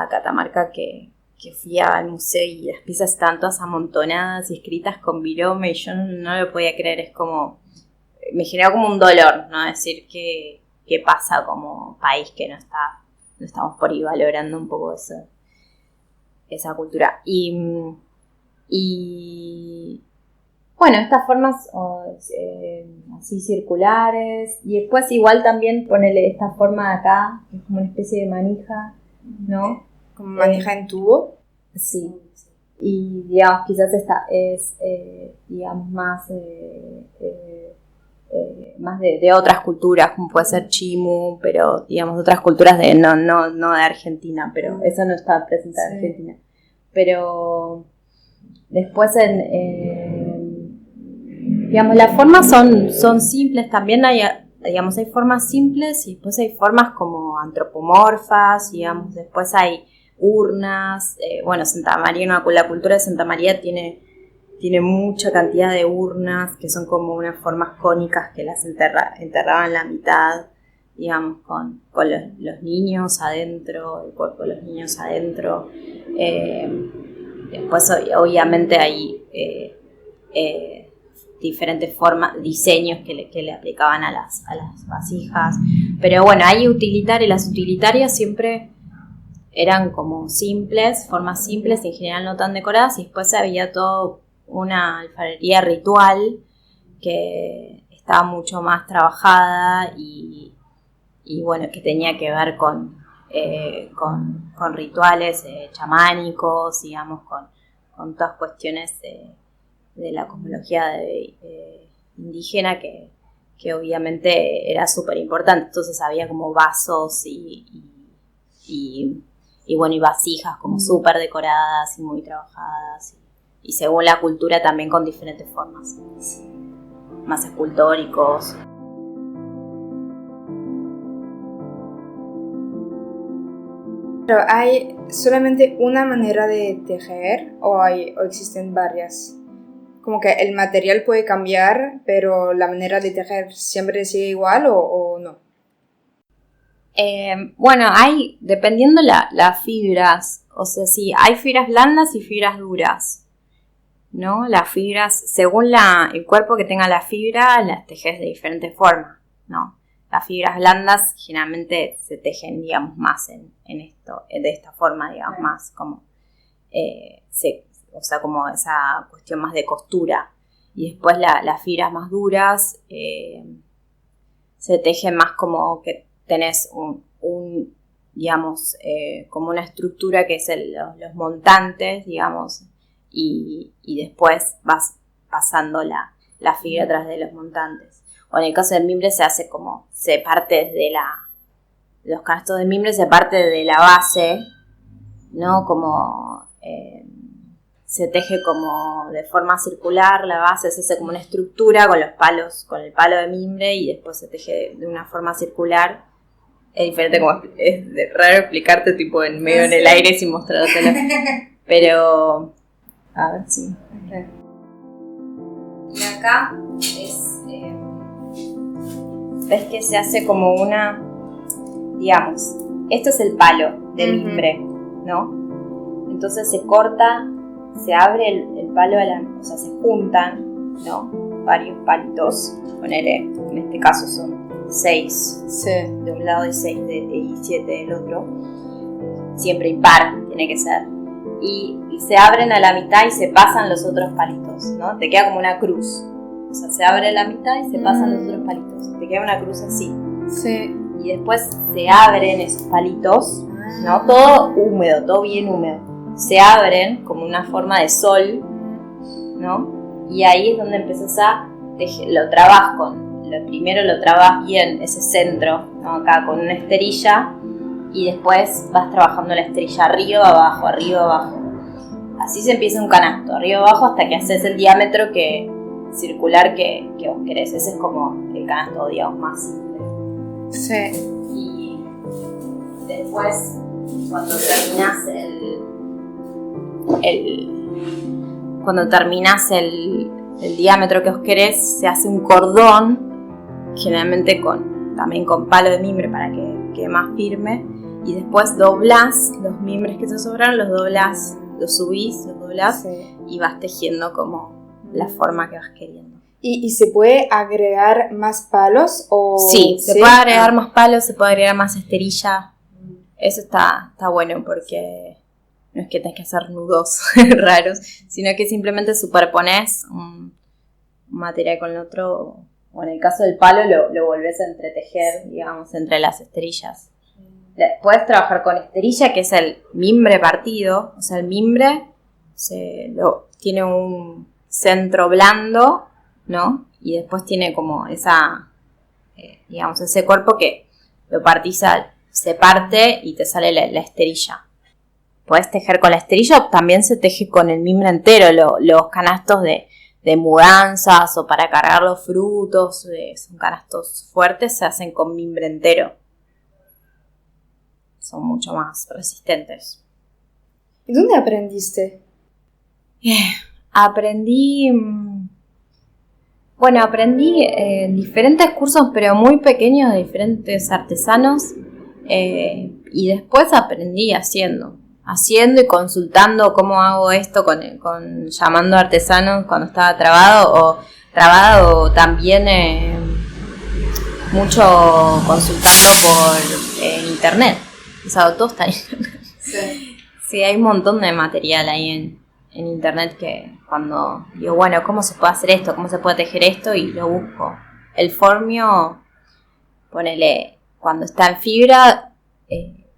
Catamarca que fui al museo y las piezas estaban todas amontonadas y escritas con virome y yo no lo podía creer. Es como, me generó como un dolor, ¿no? Decir qué pasa como país que no estamos por ahí valorando un poco esa cultura. Y bueno, estas formas así circulares, y después igual también ponerle esta forma de acá, que es como una especie de manija, ¿no? ¿Como manija en tubo? Sí. Y digamos, quizás esta es, digamos, más de otras culturas, como puede ser chimu, pero digamos de otras culturas no de Argentina, pero eso no está presente en Argentina. Pero después digamos, las formas son simples, también hay formas simples y después hay formas como antropomorfas, digamos, después hay urnas, bueno, Santa María, la cultura de Santa María tiene mucha cantidad de urnas que son como unas formas cónicas que las enterraban la mitad, digamos, con los niños adentro, el cuerpo de los niños adentro. Después obviamente hay diferentes formas, diseños que le aplicaban a las vasijas, pero bueno, las utilitarias siempre eran como simples, formas simples, en general no tan decoradas, y después había todo una alfarería ritual que estaba mucho más trabajada y bueno, que tenía que ver con rituales chamánicos, digamos, con todas cuestiones de la cosmología indígena que obviamente era súper importante. Entonces había como vasos y bueno, y vasijas como súper decoradas y muy trabajadas y según la cultura también con diferentes formas, más escultóricos. ¿Pero hay solamente una manera de tejer o existen varias? Como que el material puede cambiar, pero la manera de tejer siempre sigue igual o no. Bueno, hay, dependiendo las fibras, o sea, sí, hay fibras blandas y fibras duras, ¿no? Las fibras, según el cuerpo que tenga la fibra, las tejes de diferentes formas, ¿no? Las fibras blandas generalmente se tejen, digamos, más en esto, de esta forma, digamos, más como, o sea, como esa cuestión más de costura. Y después las fibras más duras se tejen más como que tenés digamos, como una estructura que es los montantes, digamos, y después vas pasando la fibra atrás de los montantes. O en el caso del mimbre se parte desde los canastos de mimbre se parte de la base, ¿no? Como se teje como de forma circular, la base se hace como una estructura con los palos, con el palo de mimbre, y después se teje de una forma circular. Es diferente, como es raro explicarte tipo en medio en el aire sin mostrártelo. Pero a ver si. Y acá es ves que se hace como una, digamos, esto es el palo de mimbre, ¿no? Entonces se corta, se abre el palo, o sea, se juntan, ¿no? Varios palitos, ponele, en este caso son 6 de un lado y 6 y 7 del otro, siempre impar tiene que ser, y se abren a la mitad y se pasan los otros palitos, ¿no? Te queda como una cruz, o sea, se abre la mitad y se pasan los otros palitos, te queda una cruz así. Sí. Y después se abren esos palitos, ¿no? Todo húmedo, todo bien húmedo. Se abren como una forma de sol, ¿no? Y ahí es donde empezás a tejer, lo trabas primero lo trabas bien ese centro, ¿no? Acá con una esterilla, y después vas trabajando la esterilla arriba, abajo, así se empieza un canasto, arriba, abajo, hasta que haces el diámetro circular que vos querés. Ese es como el canasto, digamos, más simple. Sí. Y después, cuando terminás el diámetro que vos querés, se hace un cordón, generalmente también con palo de mimbre para que quede más firme, y después doblás los mimbres que te sobraron, los subís, y vas tejiendo como la forma que vas queriendo. ¿Y se puede agregar más palos? Sí, se puede agregar más palos, se puede agregar más esterilla. Eso está bueno, porque no es que tengas que hacer nudos raros, sino que simplemente superpones un material con el otro, o en el caso del palo lo volvés a entretejer, digamos, entre las esterillas. Puedes trabajar con esterilla, que es el mimbre partido, o sea, el mimbre tiene un centro blando, ¿no? Y después tiene como digamos, ese cuerpo que lo partís, se parte y te sale la esterilla. Puedes tejer con la esterilla, o también se teje con el mimbre entero. Los canastos de mudanzas o para cargar los frutos, son canastos fuertes, se hacen con mimbre entero. Son mucho más resistentes. ¿Y dónde aprendiste? Aprendí en diferentes cursos, pero muy pequeños, de diferentes artesanos, y después aprendí haciendo y consultando cómo hago esto, con llamando a artesanos cuando estaba trabado, o también mucho consultando por internet. O sea, todo está en internet. Sí, hay un montón de material ahí en internet, que cuando digo, bueno, ¿cómo se puede hacer esto? ¿Cómo se puede tejer esto? Y lo busco. El formio, ponele, cuando está en fibra,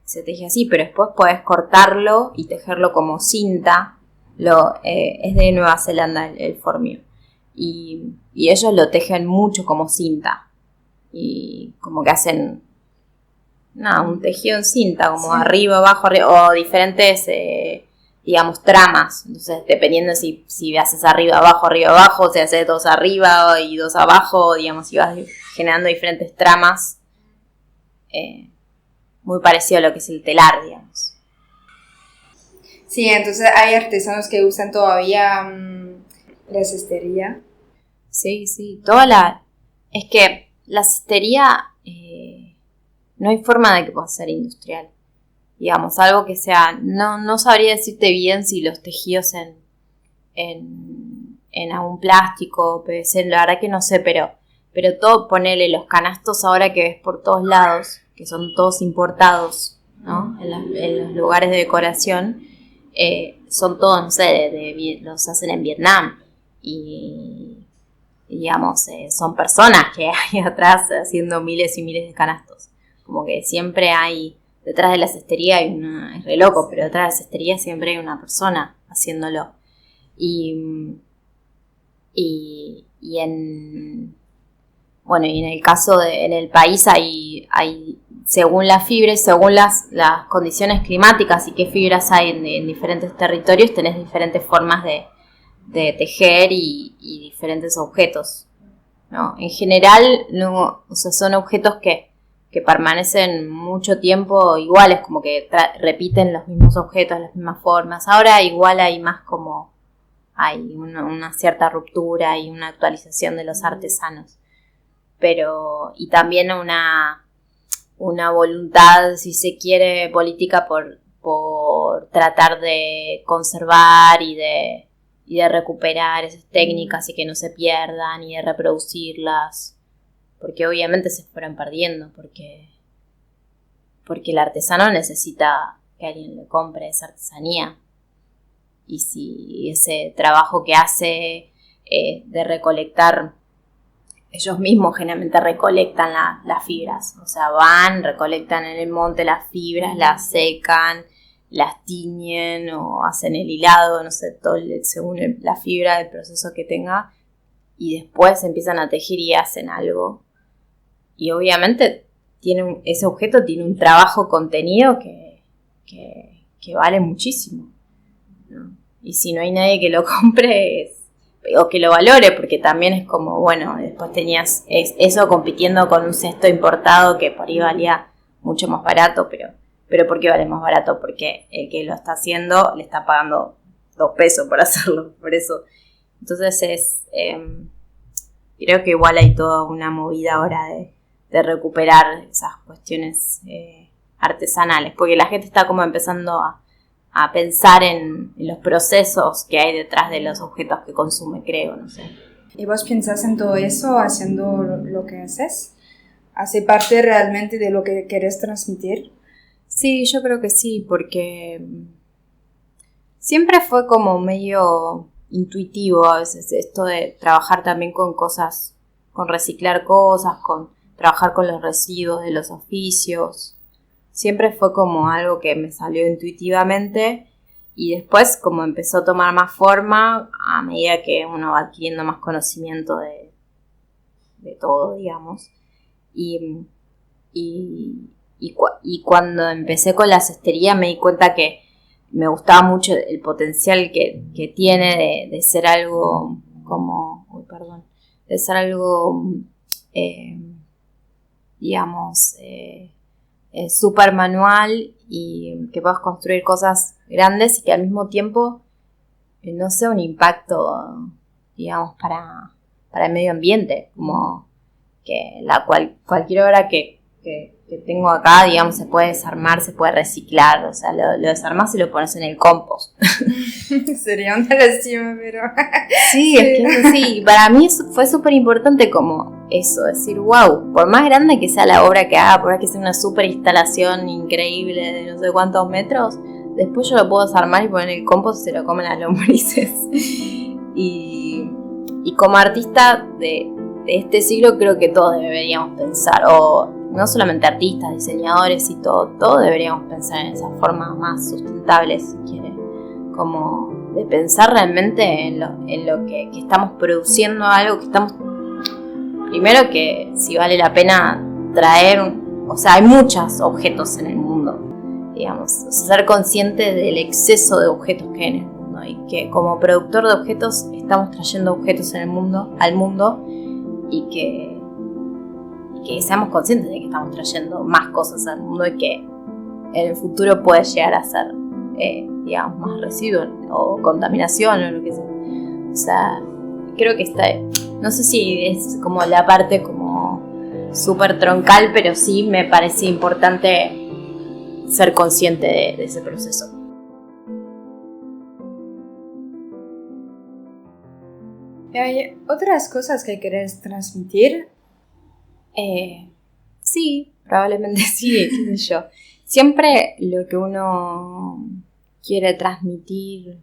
se teje así, pero después podés cortarlo y tejerlo como cinta. Es de Nueva Zelanda el formio. Y ellos lo tejen mucho como cinta. Y como que hacen un tejido en cinta, como arriba, abajo, o diferentes, digamos, tramas. Entonces, dependiendo si haces arriba, abajo, si haces 2 arriba y 2 abajo, digamos, si vas generando diferentes tramas, muy parecido a lo que es el telar, digamos. Sí, entonces hay artesanos que usan todavía la cestería. Sí, es que la cestería, no hay forma de que pueda ser industrial. Digamos, algo que sea, no sabría decirte bien si los tejidos en algún plástico, PVC, la verdad que no sé, pero todo, ponele los canastos ahora que ves por todos lados, que son todos importados, ¿no? En los lugares de decoración, son todos, no sé, los hacen en Vietnam, y digamos, son personas que hay atrás haciendo miles y miles de canastos. Como que siempre hay, detrás de la cestería es re loco, pero detrás de la cestería siempre hay una persona haciéndolo. Bueno, y en el caso en el país hay según la fibra y según las condiciones climáticas y qué fibras hay en diferentes territorios, tenés diferentes formas de tejer y diferentes objetos, ¿no? En general, no, o sea, son objetos que permanecen mucho tiempo iguales, como que repiten los mismos objetos, las mismas formas. Ahora igual hay más como hay una cierta ruptura y una actualización de los artesanos. Pero, y también una voluntad, si se quiere, política por tratar de conservar y de recuperar esas técnicas y que no se pierdan y de reproducirlas, porque obviamente se fueron perdiendo, porque el artesano necesita que alguien le compre esa artesanía, y si ese trabajo que hace de recolectar, ellos mismos generalmente recolectan las fibras, o sea, recolectan en el monte las fibras, las secan, las tiñen o hacen el hilado, no sé, todo según la fibra, el proceso que tenga, y después empiezan a tejer y hacen algo. Y obviamente ese objeto tiene un trabajo contenido que vale muchísimo, ¿no? Y si no hay nadie que lo compre o que lo valore, porque también es como, bueno, después tenías eso compitiendo con un cesto importado que por ahí valía mucho más barato, pero ¿por qué vale más barato? Porque el que lo está haciendo le está pagando 2 pesos por hacerlo, por eso. Entonces creo que igual hay toda una movida ahora de recuperar esas cuestiones artesanales, porque la gente está como empezando a pensar en los procesos que hay detrás de los objetos que consume, creo, no sé. ¿Y vos pensás en todo eso haciendo lo que haces? ¿Hace parte realmente de lo que querés transmitir? Sí, yo creo que sí, porque siempre fue como medio intuitivo a veces esto de trabajar también con cosas, con reciclar cosas, con trabajar con los residuos de los oficios. Siempre fue como algo que me salió intuitivamente, y después como empezó a tomar más forma a medida que uno va adquiriendo más conocimiento de todo, digamos. Y cuando empecé con la cestería me di cuenta que me gustaba mucho el potencial que tiene de ser algo como, de ser algo, digamos, súper manual, y que puedas construir cosas grandes y que al mismo tiempo no sea un impacto, digamos, para el medio ambiente, como que cualquier obra que tengo acá, digamos, se puede desarmar, se puede reciclar, o sea, lo desarmás y lo pones en el compost. Sería una lástima, pero... Sí, es que es así. Para mí fue súper importante como eso, decir, wow, por más grande que sea la obra que haga, por más que sea una súper instalación increíble de no sé cuántos metros, después yo lo puedo desarmar y poner en el compost y se lo comen las lombrices. Y como artista de este siglo creo que todos deberíamos pensar, o no solamente artistas, diseñadores y todos deberíamos pensar en esas formas más sustentables, si quiere, como de pensar realmente en lo que estamos produciendo, algo que estamos, primero que si vale la pena traer, o sea, hay muchos objetos en el mundo, digamos, o sea, ser consciente del exceso de objetos que hay en el mundo, y que como productor de objetos estamos trayendo objetos al mundo, y que seamos conscientes de que estamos trayendo más cosas al mundo, y que en el futuro puede llegar a ser, digamos, más residuo o contaminación o lo que sea. O sea, creo que no sé si es como la parte como súper troncal, pero sí me parece importante ser consciente de ese proceso. ¿Hay otras cosas que querés transmitir? Sí, probablemente sí, qué sé yo. Siempre lo que uno quiere transmitir,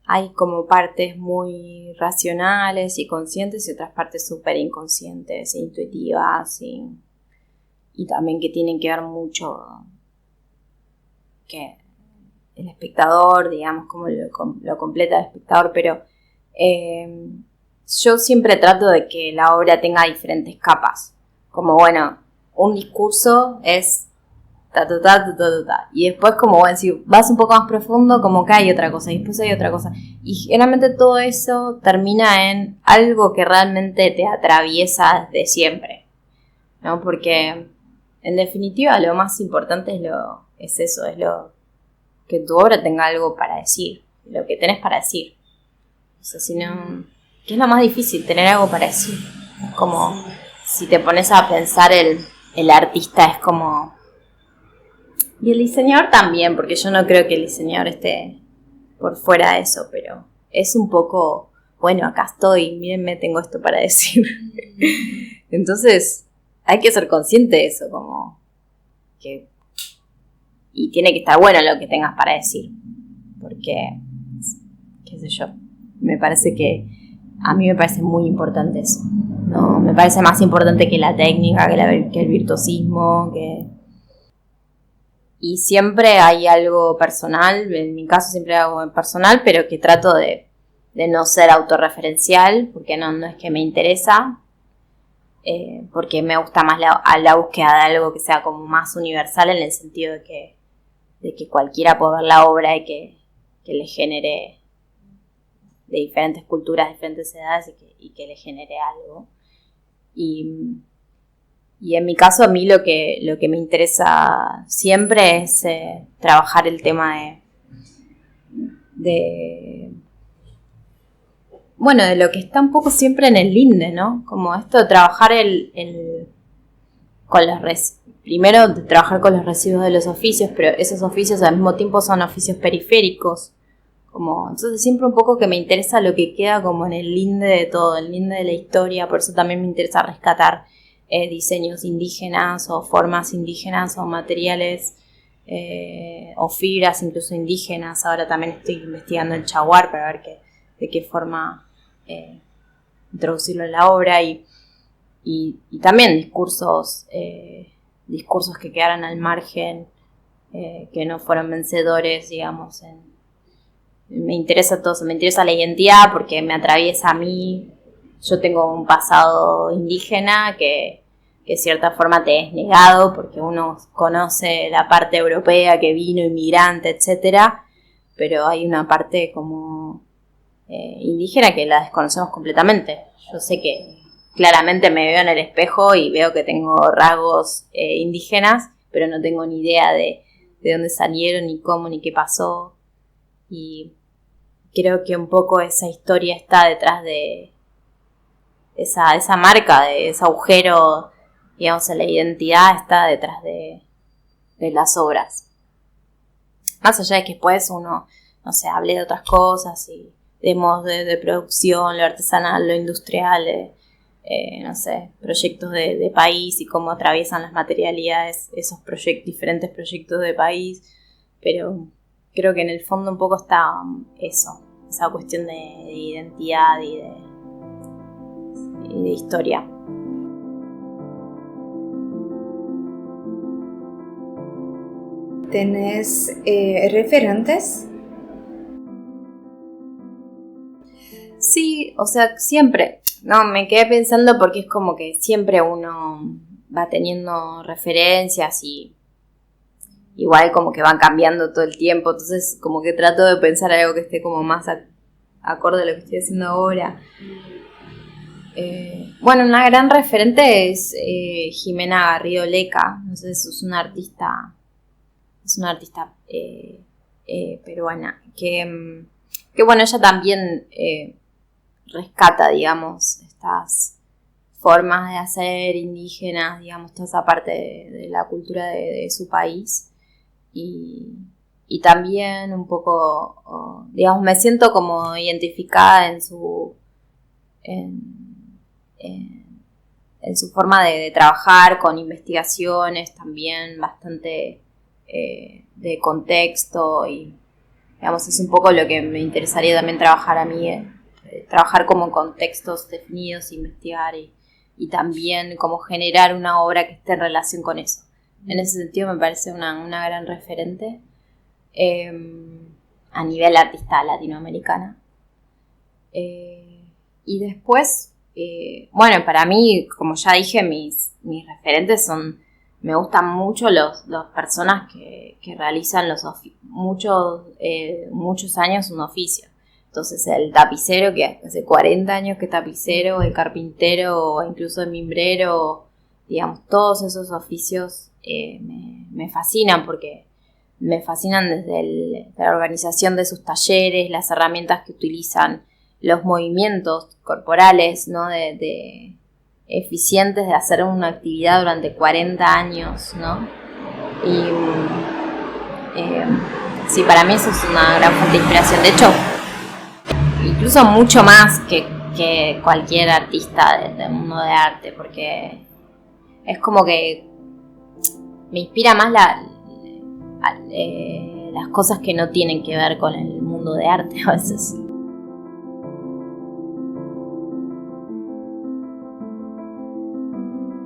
hay como partes muy racionales y conscientes y otras partes súper inconscientes e intuitivas, y también que tienen que ver mucho que el espectador, digamos, como lo completa el espectador, pero yo siempre trato de que la obra tenga diferentes capas. Como, bueno, un discurso es y después, como bueno, si vas un poco más profundo, como que hay otra cosa, y después hay otra cosa. Y generalmente todo eso termina en algo que realmente te atraviesa desde siempre, ¿no? Porque, en definitiva, lo más importante es eso, es que tu obra tenga algo para decir, lo que tenés para decir. O sea, si no, ¿qué es lo más difícil? Tener algo para decir. Es como, si te pones a pensar, el artista es como... Y el diseñador también, porque yo no creo que el diseñador esté por fuera de eso, pero es un poco, bueno, acá estoy, mírenme, tengo esto para decir. Entonces, hay que ser consciente de eso, como que... Y tiene que estar bueno lo que tengas para decir, porque, qué sé yo, me parece que... A mí me parece muy importante eso, ¿no? Me parece más importante que la técnica, que el virtuosismo, que... Y siempre hay algo personal, en mi caso siempre hay algo personal, pero que trato de no ser autorreferencial, porque no es que me interesa, porque me gusta más la búsqueda de algo que sea como más universal, en el sentido de que cualquiera pueda ver la obra y que le genere, de diferentes culturas, diferentes edades, y que le genere algo. Y en mi caso, a mí lo que me interesa siempre es trabajar el tema de lo que está un poco siempre en el linde, ¿no? Como esto de trabajar primero de trabajar con los residuos de los oficios, pero esos oficios al mismo tiempo son oficios periféricos. Entonces siempre un poco que me interesa lo que queda como en el linde de todo, el linde de la historia, por eso también me interesa rescatar diseños indígenas o formas indígenas o materiales o fibras incluso indígenas. Ahora también estoy investigando el chaguar para ver de qué forma introducirlo en la obra y también discursos que quedaron al margen, que no fueron vencedores, digamos. Me interesa todo eso, me interesa la identidad porque me atraviesa a mí. Yo tengo un pasado indígena que de cierta forma te es negado porque uno conoce la parte europea que vino, inmigrante, etcétera, pero hay una parte como indígena que la desconocemos completamente. Yo sé que claramente me veo en el espejo y veo que tengo rasgos indígenas, pero no tengo ni idea de dónde salieron, ni cómo, ni qué pasó. Y creo que un poco esa historia está detrás de esa marca, de ese agujero, digamos, en la identidad está detrás de las obras. Más allá de que después uno, no sé, hable de otras cosas y de modos de producción, lo artesanal, lo industrial, no sé, proyectos de país y cómo atraviesan las materialidades esos diferentes proyectos de país, pero creo que en el fondo un poco está eso, esa cuestión de identidad y de historia. ¿Tenés referentes? Sí, o sea, siempre. No, me quedé pensando porque es como que siempre uno va teniendo referencias y igual como que van cambiando todo el tiempo, entonces como que trato de pensar algo que esté como más acorde a lo que estoy haciendo ahora. Bueno, una gran referente es Jimena Garrido Leca, no sé, es una artista peruana, que bueno, ella también rescata, digamos, estas formas de hacer indígenas, digamos, toda esa parte de la cultura de su país. Y también un poco, digamos, me siento como identificada en su forma de trabajar, con investigaciones también bastante de contexto, y digamos, es un poco lo que me interesaría también trabajar a mí, trabajar como en contextos definidos, investigar y también como generar una obra que esté en relación con eso. En ese sentido me parece una gran referente a nivel artista latinoamericana. Y después, bueno, para mí, como ya dije, mis referentes son, me gustan mucho las personas que realizan muchos años un oficio. Entonces el tapicero, que hace 40 años que es tapicero, el carpintero, o incluso el mimbrero, digamos, todos esos oficios me fascinan, porque me fascinan desde la organización de sus talleres, las herramientas que utilizan, los movimientos corporales, ¿no? de eficientes de hacer una actividad durante 40 años, ¿no? Y sí, para mí eso es una gran fuente de inspiración. De hecho, incluso mucho más que cualquier artista del mundo de arte, porque es como que me inspira más las cosas que no tienen que ver con el mundo de arte a veces.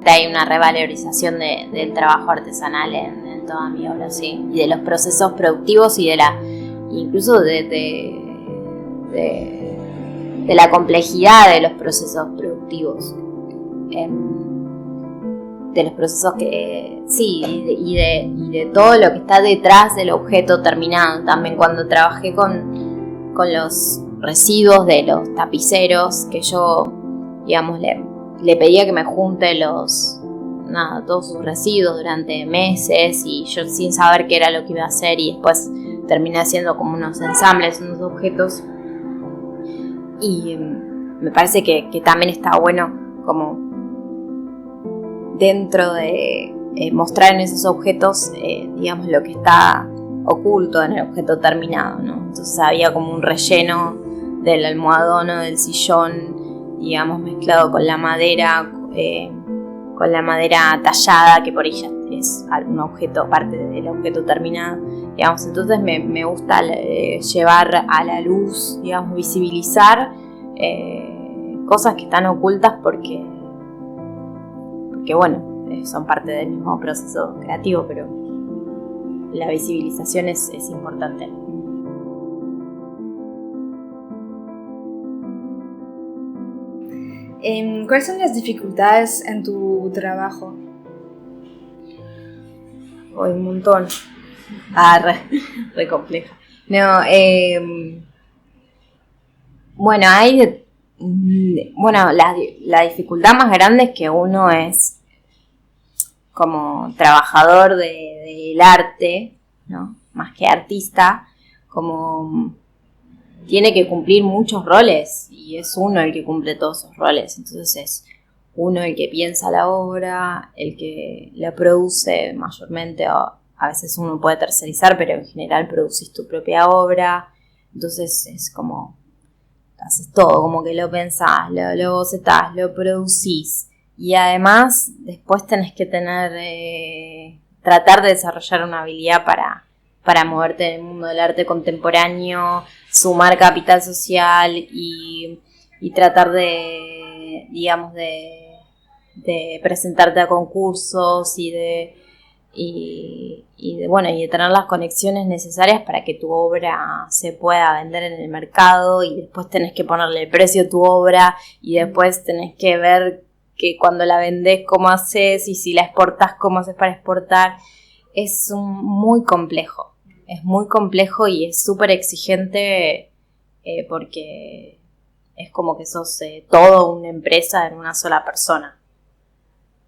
Hay una revalorización del trabajo artesanal en toda mi obra, sí, y de los procesos productivos y incluso de la complejidad de los procesos productivos, de los procesos que sí, y de todo lo que está detrás del objeto terminado. También cuando trabajé con los residuos de los tapiceros, que yo, digamos, le pedía que me junte todos sus residuos durante meses, y yo sin saber qué era lo que iba a hacer, y después terminé haciendo como unos ensambles, unos objetos. Y me parece que también está bueno como dentro de mostrar en esos objetos, digamos, lo que está oculto en el objeto terminado, ¿no? Entonces había como un relleno del almohadón o del sillón, digamos, mezclado con la madera tallada, que por ella es un objeto, parte del objeto terminado, digamos. Entonces me gusta llevar a la luz, digamos, visibilizar cosas que están ocultas porque bueno, son parte del mismo proceso creativo, pero la visibilización es importante. ¿Cuáles son las dificultades en tu trabajo? Un montón. Re compleja. No, bueno, la dificultad más grande es que uno es como trabajador del arte, ¿no? Más que artista, como tiene que cumplir muchos roles, y es uno el que cumple todos esos roles. Entonces es uno el que piensa la obra, el que la produce mayormente, o a veces uno puede tercerizar, pero en general producís tu propia obra. Entonces es como haces todo, como que lo pensás, lo bocetás, lo producís. Y además, después tenés que tratar de desarrollar una habilidad para moverte en el mundo del arte contemporáneo, sumar capital social y tratar de, digamos, de presentarte a concursos y de tener las conexiones necesarias para que tu obra se pueda vender en el mercado, y después tenés que ponerle el precio a tu obra, y después tenés que ver que cuando la vendés cómo haces, y si la exportás cómo haces para exportar. Es muy complejo y es súper exigente, porque es como que sos todo una empresa en una sola persona,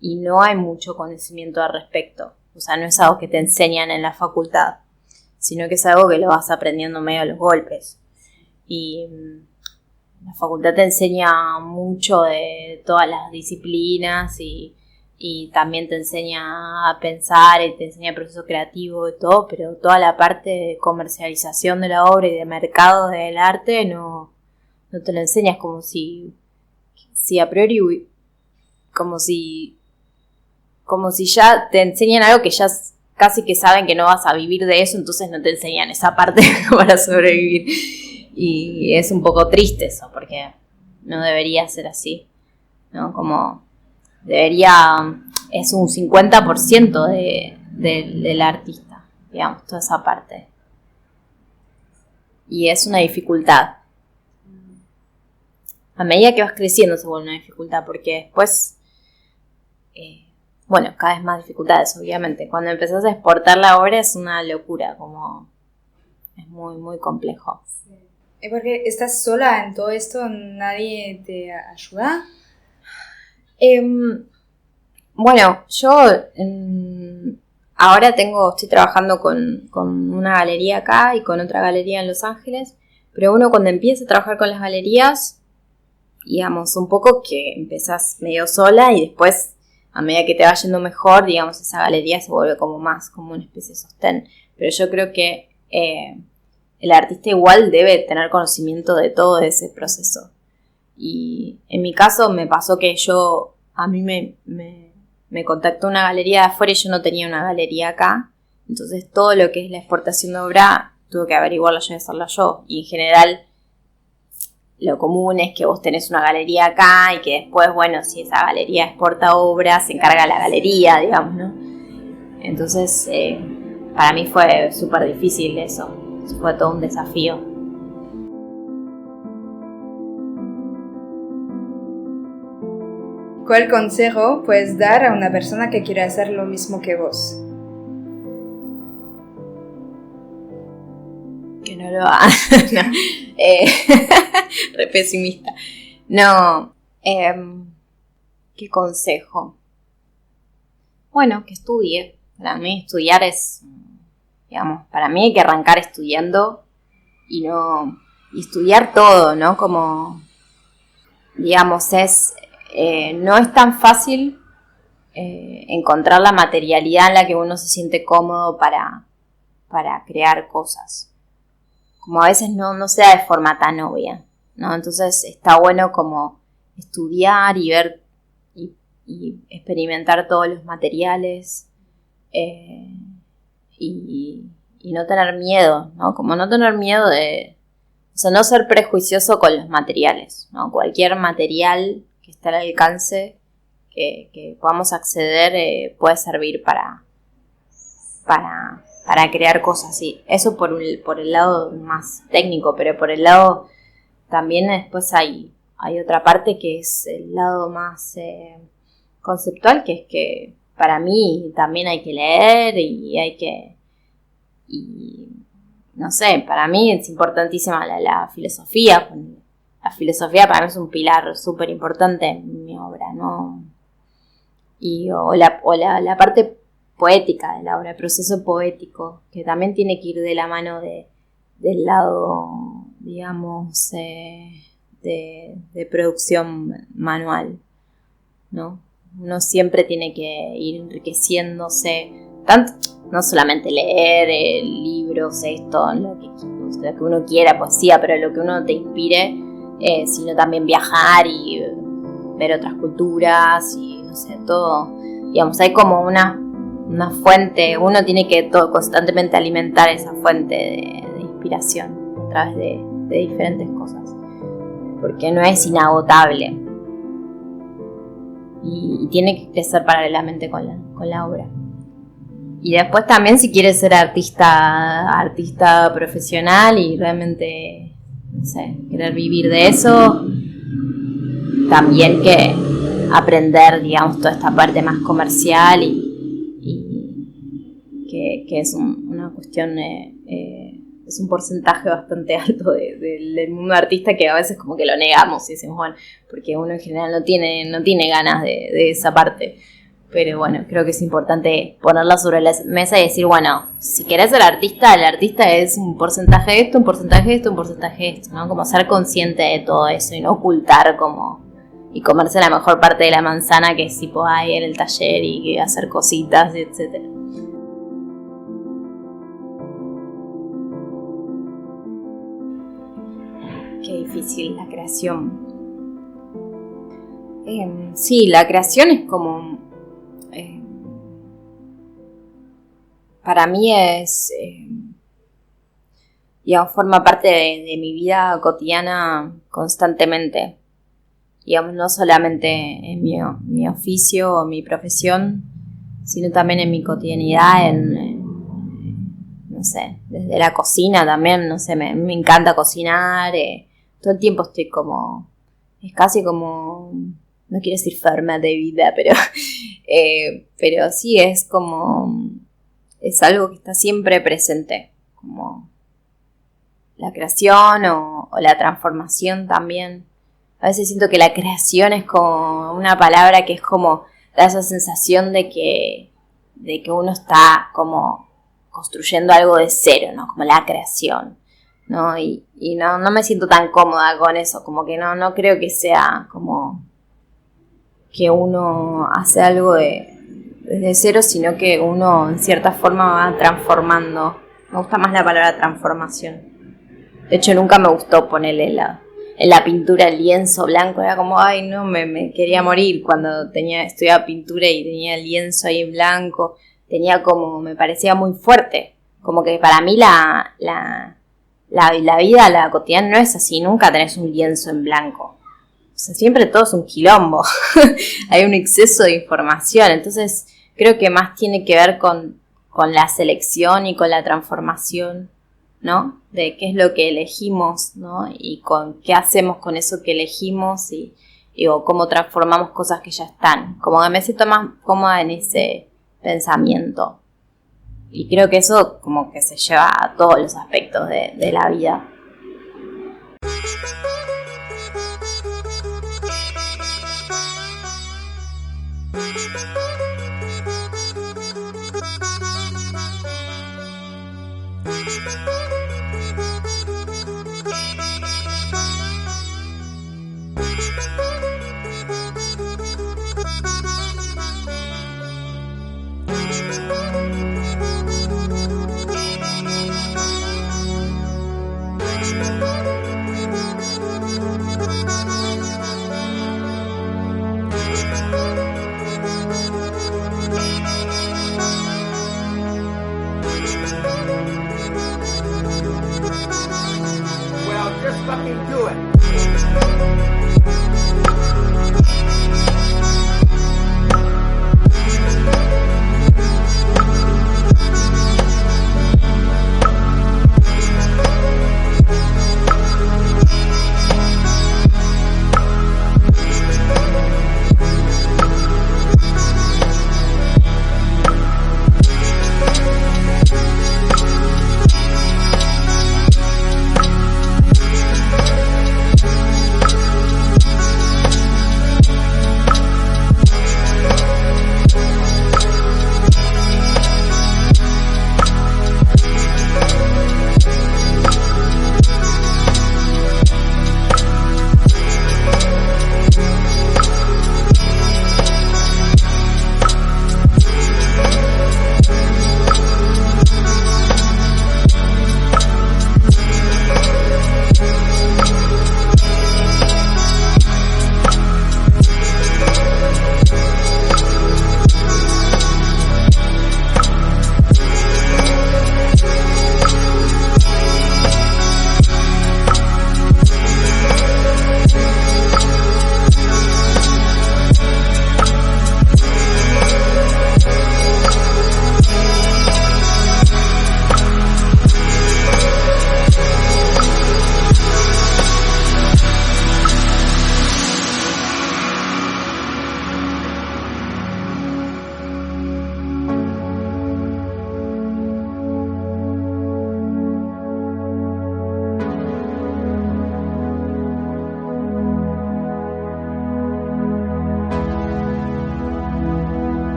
y no hay mucho conocimiento al respecto. O sea, no es algo que te enseñan en la facultad, sino que es algo que lo vas aprendiendo medio a los golpes. Y la facultad te enseña mucho de todas las disciplinas, y también te enseña a pensar, y te enseña el proceso creativo y todo, pero toda la parte de comercialización de la obra y de mercado del arte no te lo enseñas. Como si a priori, como si ya te enseñan algo que ya casi que saben que no vas a vivir de eso, entonces no te enseñan esa parte para sobrevivir. Y es un poco triste eso, porque no debería ser así, ¿no? Como es un 50% del artista, digamos, toda esa parte. Y es una dificultad. a medida que vas creciendo se vuelve una dificultad, porque después, cada vez más dificultades, obviamente. Cuando empezás a exportar la obra es una locura, como es muy, muy complejo. ¿Y porque estás sola en todo esto? ¿Nadie te ayuda? Yo ahora estoy trabajando con una galería acá y con otra galería en Los Ángeles, pero uno cuando empieza a trabajar con las galerías, digamos, un poco que empezás medio sola y después, a medida que te va yendo mejor, digamos, esa galería se vuelve como más, como una especie de sostén. Pero yo creo que el artista igual debe tener conocimiento de todo ese proceso. Y en mi caso me pasó que a mí me contactó una galería de afuera y yo no tenía una galería acá. Entonces todo lo que es la exportación de obra tuve que averiguarlo yo y hacerlo yo. Y en general lo común es que vos tenés una galería acá y que después, si esa galería exporta obra, se encarga la galería, digamos, ¿no? Entonces, para mí fue súper difícil eso. Fue todo un desafío. ¿Cuál consejo puedes dar a una persona que quiere hacer lo mismo que vos? Que no lo haga. No. Re pesimista. No. ¿Qué consejo? Que estudie. Para mí estudiar es, para mí hay que arrancar estudiando y estudiar todo, ¿no? Como, no es tan fácil encontrar la materialidad en la que uno se siente cómodo para crear cosas. Como a veces no sea de forma tan obvia, ¿no? Entonces está bueno como estudiar y ver y experimentar todos los materiales y no tener miedo, ¿no? Como no tener miedo no ser prejuicioso con los materiales, ¿no? Cualquier material que esté al alcance que podamos acceder puede servir para crear cosas, sí. Eso por el lado más técnico, pero por el lado también después hay otra parte que es el lado más conceptual, que es que para mí también hay que leer para mí es importantísima la filosofía. La filosofía para mí es un pilar súper importante en mi obra, ¿no? O la parte poética de la obra, el proceso poético, que también tiene que ir de la mano del lado, digamos, de producción manual, ¿no? Uno siempre tiene que ir enriqueciéndose, tanto, no solamente leer libros, lo que uno quiera, poesía, pero lo que uno te inspire, sino también viajar y ver otras culturas y todo. Digamos, hay como una fuente, uno tiene que constantemente alimentar esa fuente de inspiración a través de diferentes cosas, porque no es inagotable y tiene que crecer paralelamente con la obra. Y después también, si quieres ser artista profesional y realmente, querer vivir de eso, también que aprender, digamos, toda esta parte más comercial y que es una cuestión, es un porcentaje bastante alto del mundo artista que a veces como que lo negamos y decimos, porque uno en general no tiene ganas de esa parte. Pero creo que es importante ponerla sobre la mesa y decir, si querés ser artista, el artista es un porcentaje de esto, un porcentaje de esto, un porcentaje de esto, ¿no? Como ser consciente de todo eso y no ocultar y comerse la mejor parte de la manzana que es tipo ahí en el taller y hacer cositas, etcétera. Qué difícil la creación. Sí, la creación es como... para mí es... forma parte de mi vida cotidiana constantemente. Digamos, no solamente en mi oficio o mi profesión, sino también en mi cotidianidad, desde la cocina también, me encanta cocinar, todo el tiempo estoy como es casi como, no quiero decir forma de vida, pero sí es como, es algo que está siempre presente, como la creación o la transformación también. A veces siento que la creación es como una palabra que es como, da esa sensación de que uno está como construyendo algo de cero, ¿no? Como la creación, ¿no? Y no me siento tan cómoda con eso, como que no creo que sea como que uno hace algo desde cero, sino que uno en cierta forma va transformando. Me gusta más la palabra transformación. De hecho, nunca me gustó ponerle en la pintura el lienzo blanco. Era como, ay, no, me quería morir cuando estudiaba pintura y tenía el lienzo ahí en blanco. Tenía como, me parecía muy fuerte. Como que para mí la vida, la cotidiana no es así. Nunca tenés un lienzo en blanco. O sea, siempre todo es un quilombo. Hay un exceso de información. Entonces, creo que más tiene que ver con la selección y con la transformación, ¿no? De qué es lo que elegimos, ¿no? Y con qué hacemos con eso que elegimos o cómo transformamos cosas que ya están. Como que me siento más cómoda en ese pensamiento. Y creo que eso como que se lleva a todos los aspectos de la vida. Just fucking do it.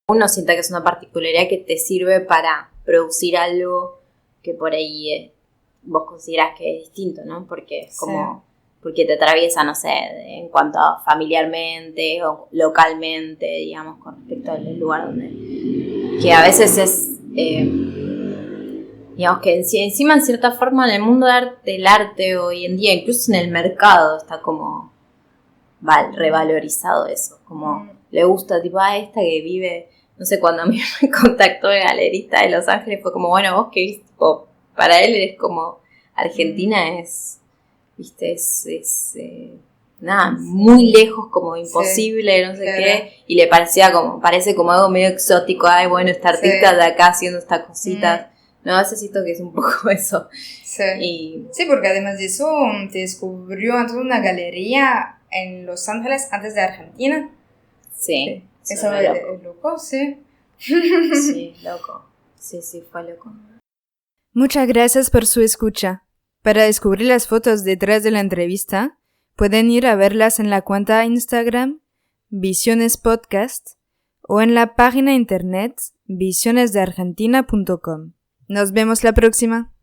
uno sienta que es una particularidad que te sirve para producir algo que por ahí vos considerás que es distinto, ¿no? Porque es como, porque te atraviesa, no sé, en cuanto a familiarmente o localmente, digamos, con respecto al lugar donde, que a veces es, digamos que encima en cierta forma en el mundo del arte hoy en día, incluso en el mercado, está como revalorizado eso, como le gusta, tipo, esta que vive, no sé, cuando a mí me contactó el galerista de Los Ángeles, fue como, bueno, vos que viste, tipo, para él es como, Argentina es, viste, nada, muy lejos, como imposible, no sé qué, y le parece como algo medio exótico, bueno, esta artista de acá haciendo estas cositas, no, a veces siento que es un poco eso. Sí, porque además de eso, te descubrió en toda una galería en Los Ángeles antes de Argentina. Sí. Eso es loco, sí. Sí, loco. Sí, fue loco. Muchas gracias por su escucha. Para descubrir las fotos detrás de la entrevista, pueden ir a verlas en la cuenta Instagram Visiones Podcast o en la página internet visionesdeargentina.com. Nos vemos la próxima.